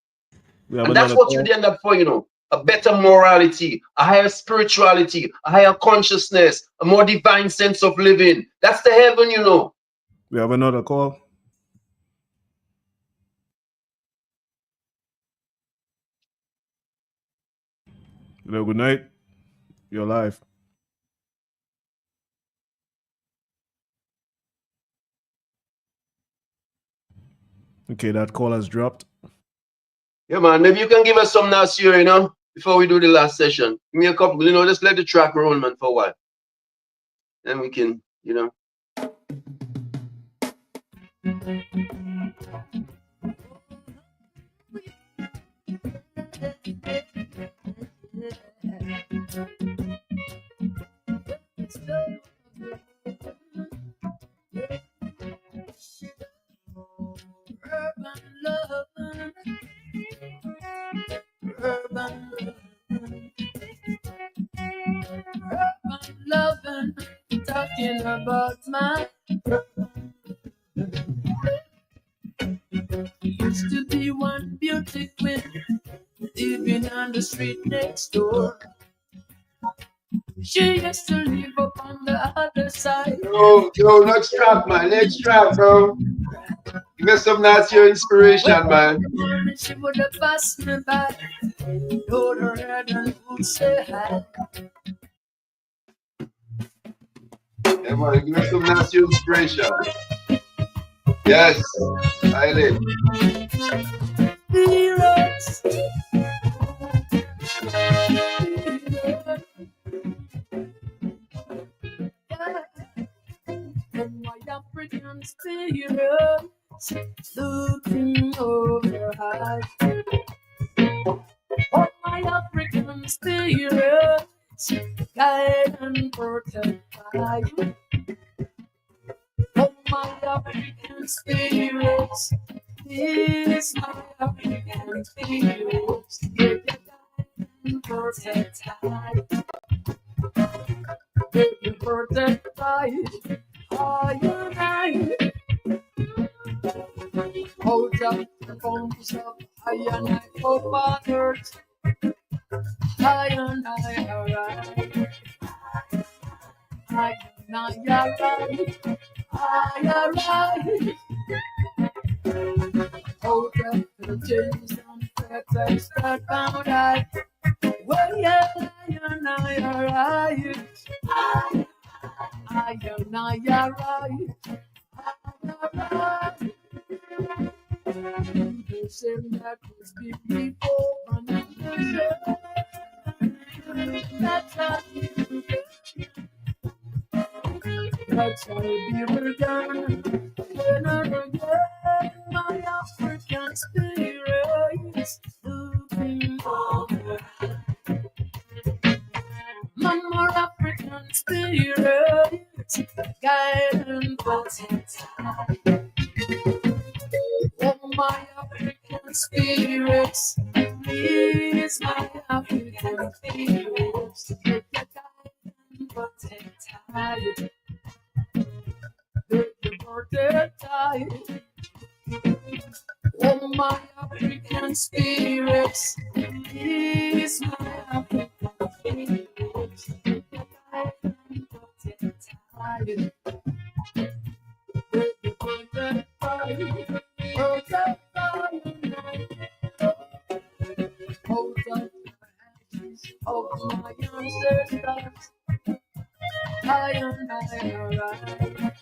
We have And that's another what you call. end up for, a better morality, a higher spirituality, a higher consciousness, a more divine sense of living. That's the heaven. We have another call. Hello, good night. You're live. Okay, that call has dropped. Yeah, man. Maybe you can give us some last year, before we do the last session. Give me a couple, just let the track roll, man, for a while. Then we can. Loving, talking about my used to be one beauty queen living on the street next door. She used to live up on the other side. Yo, next track, man. Next track, bro. Give us some last year inspiration, man. In the morning she would have passed me by, hold her head and would say hi. Yeah, man. Give us some last year inspiration. Yes. Highly. Heroes. And my African spirit looking over high. Oh, my African spirit, guide and protect I. Oh, my African spirit, is my African spirit, give you guide and protect I. Give you protect I. I. Hold up the phones up, I and I hope on earth. I and I alright. I and I alright. I alright. Hold up the chains and fetters that bound I. Well, yeah, I and I alright. I and I alright. Alright. The same that was before and that's how be begun. When I again, my African spirit looking over. My more African spirit, guide and protect. Oh, my African spirits, please, my African spirits, get your guide and protect. Get your protect. Oh, my African spirits, please, my African spirits, get your guide and protect. Get your protect. Hold up the ashes of my ancestors. I and I alright.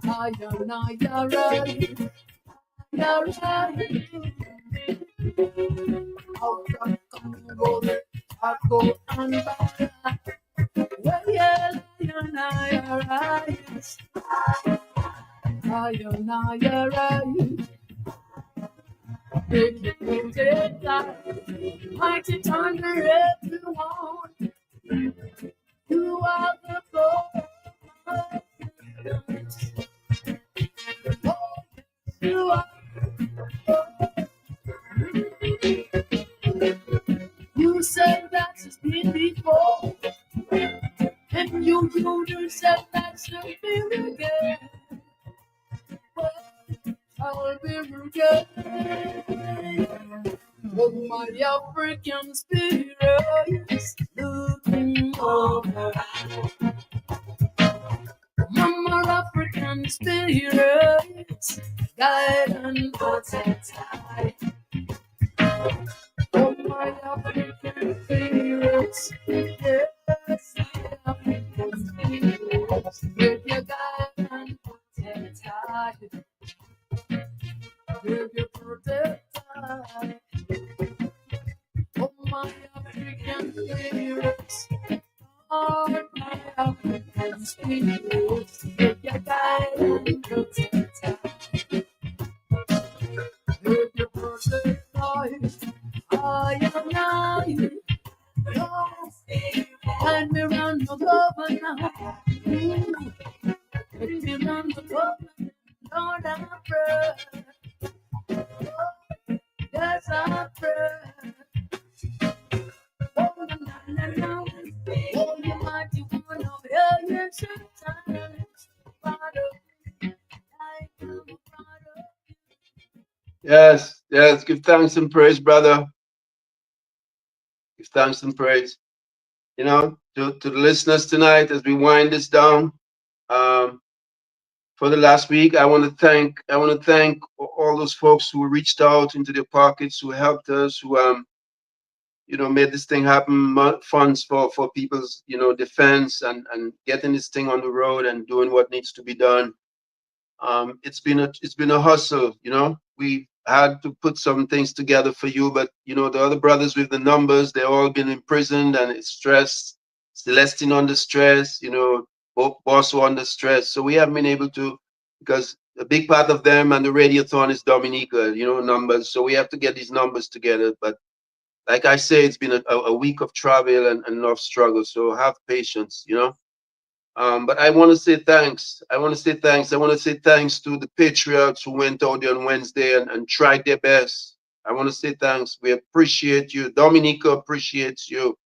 I and I alright. Alright. Out of Congo, I go and back. Well, yeah, I and I alright. I and I alright. Make it protect life. Mighty thunder, everyone. You are the God. You are. You said that it's been before, and you said that you'll be again. But I'll be again. Oh, my African spirits looking over. Mama African spirits guide and protect. Oh, my African spirits, yes, African spirits, with your guide and protect. With your protect. Oh, my African spirits, oh, my African spirits, with your guide and protect. With your protect. I am now. Let me run the governor. Let me run the governor. Lord, I pray. Yes, I pray. Oh, na, na, na. Oh, you mighty one of aliens and times. Father, I am Father. Yes, yes. Give thanks and praise, brother. Give thanks and praise. You know, to the listeners tonight as we wind this down. Um, for the last week, I want to thank all those folks who reached out into their pockets, who helped us, who made this thing happen. Funds for people's defense and getting this thing on the road and doing what needs to be done. It's been a hustle. We had to put some things together for you, but the other brothers with the numbers, they've all been imprisoned and it's stress. Celestine under stress, Bosso under stress. So we haven't been able to, because a big part of them and the radiothon is Dominica, numbers. So we have to get these numbers together. But like I say, it's been a week of travel and enough struggle. So have patience. But I want to say thanks. I want to say thanks. I want to say thanks to the Patriots who went out there on Wednesday and tried their best. I want to say thanks. We appreciate you. Dominica appreciates you.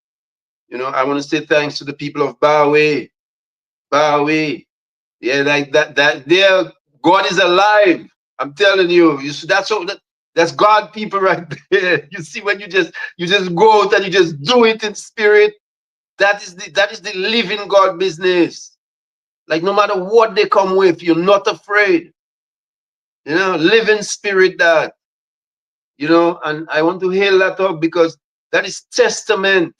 I want to say thanks to the people of Bowie. Bowie. Yeah, like that there, God is alive. I'm telling you. That's God people right there. You see, when you just go out and you just do it in spirit, that is the living God business. Like no matter what they come with, you're not afraid. Living spirit that. And I want to hail that up because that is testament.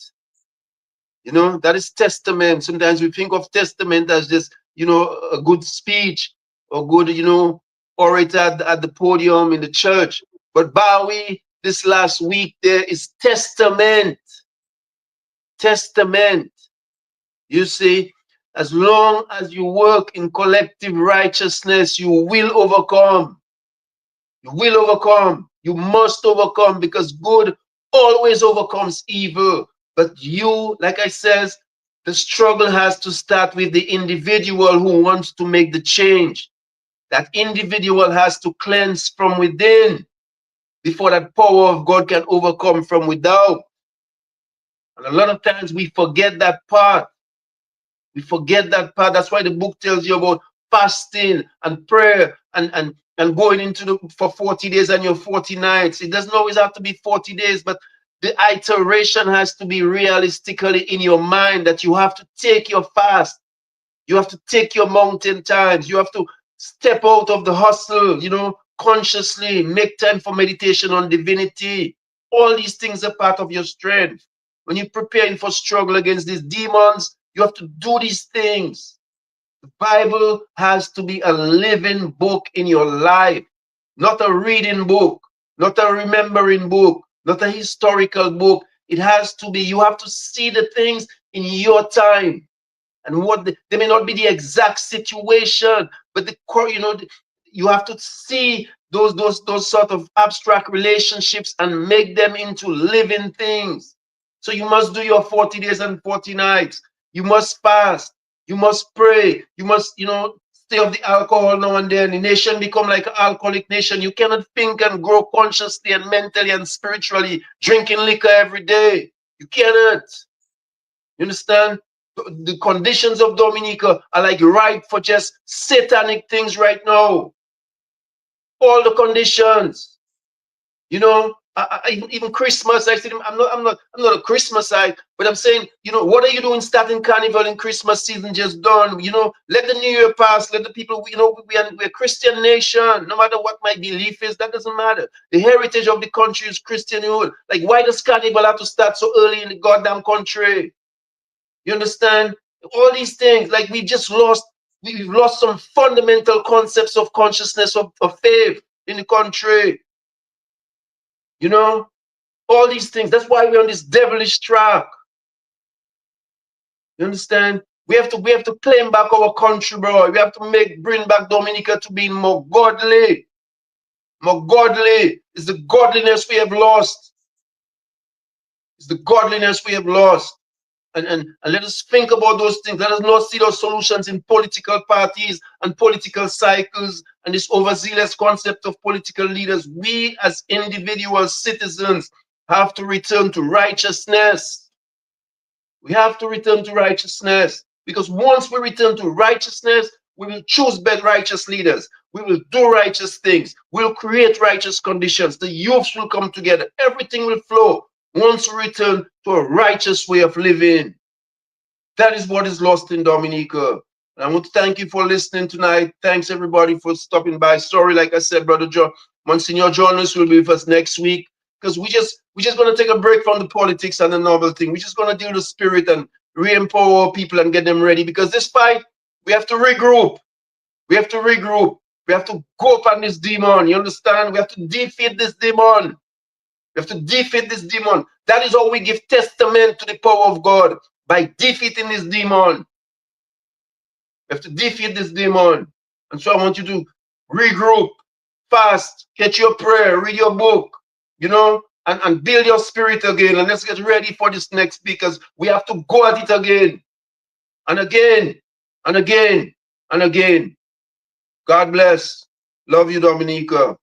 That is testament. Sometimes we think of testament as just, a good speech or good, orator at the podium in the church. But Bowie, this last week, there is testament. Testament. You see, as long as you work in collective righteousness, you will overcome. You will overcome. You must overcome because good always overcomes evil. But you, like I says, the struggle has to start with the individual who wants to make the change. That individual has to cleanse from within before that power of God can overcome from without. And a lot of times we forget that part. We forget that part. That's why the book tells you about fasting and prayer and going for 40 days and your 40 nights. It doesn't always have to be 40 days, but the iteration has to be realistically in your mind that you have to take your fast. You have to take your mountain times. You have to step out of the hustle, consciously make time for meditation on divinity. All these things are part of your strength. When you're preparing for struggle against these demons, you have to do these things. The Bible has to be a living book in your life, not a reading book, not a remembering book, not a historical book. It has to be, you have to see the things in your time. And they may not be the exact situation, but you have to see those sort of abstract relationships and make them into living things. So you must do your 40 days and 40 nights. You must fast. You must pray. You must, stay off the alcohol now and then. The nation become like an alcoholic nation. You cannot think and grow consciously and mentally and spiritually drinking liquor every day. You cannot. You understand? The conditions of Dominica are like ripe for just satanic things right now. All the conditions. Even Christmas. I said I'm not a Christmas side, but I'm saying, what are you doing starting Carnival and Christmas season just done? Let the New Year pass. Let the people. We're a Christian nation. No matter what my belief is, that doesn't matter. The heritage of the country is Christianhood. Like, why does Carnival have to start so early in the goddamn country? You understand? All these things, like we've lost some fundamental concepts of consciousness of faith in the country. All these things. That's why we're on this devilish track. You understand? We have to claim back our country, bro. We have to bring back Dominica to being more godly. More godly. It's the godliness we have lost. It's the godliness we have lost. And let us think about those things. Let us not see those solutions in political parties and political cycles and this overzealous concept of political leaders. We as individual citizens have to return to righteousness. We have to return to righteousness, because once we return to righteousness, we will choose better righteous leaders. We will do righteous things. We'll create righteous conditions. The youths will come together. Everything will flow once we return to a righteous way of living. That is what is lost in Dominica. And I want to thank you for listening tonight. Thanks everybody for stopping by. Sorry, like I said, Brother John, Monsignor Jonas will be with us next week, because we're just going to take a break from the politics and the novel thing. We're just going to deal with the spirit and re-empower people and get them ready, because this fight, we have to regroup. We have to regroup. We have to go up on this demon. You understand? We have to defeat this demon. We have to defeat this demon. That is how we give testament to the power of God, by defeating this demon. We have to defeat this demon. And so I want you to regroup, fast, get your prayer, read your book, and build your spirit again. And let's get ready for this next, because we have to go at it again and again and again and again. God bless. Love you, Dominica.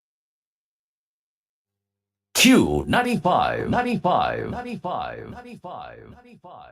Q95, 95, 95, 95, 95.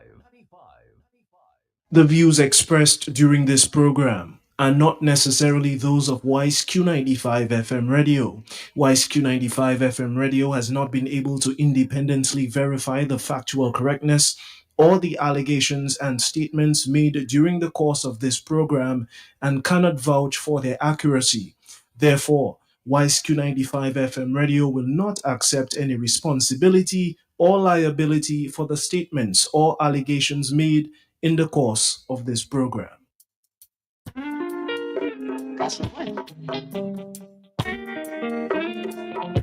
The views expressed during this program are not necessarily those of Wise Q95 FM Radio. Wise Q95 FM Radio has not been able to independently verify the factual correctness or the allegations and statements made during the course of this program, and cannot vouch for their accuracy. Therefore, Wise Q95 FM Radio will not accept any responsibility or liability for the statements or allegations made in the course of this program.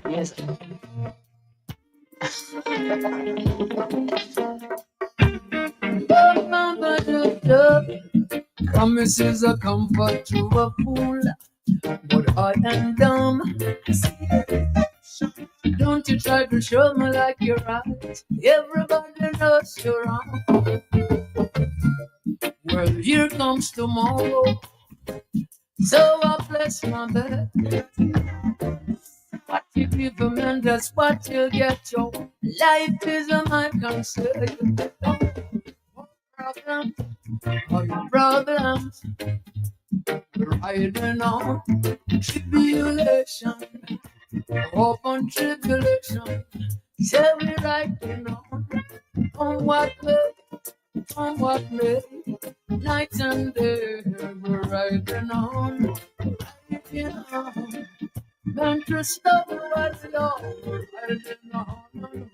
Yes. Promises a comfort to a fool, but I am dumb. Don't you try to show me like you're right. Everybody knows you're wrong. Well, here comes tomorrow, so I bless my bed. What you give a man, that's what you get. Your life is my concern. Problem, all your problems, riding on tribulation, hope on tribulation. Say we riding on what way, night and day, we're riding on, meant to stop us all, riding on.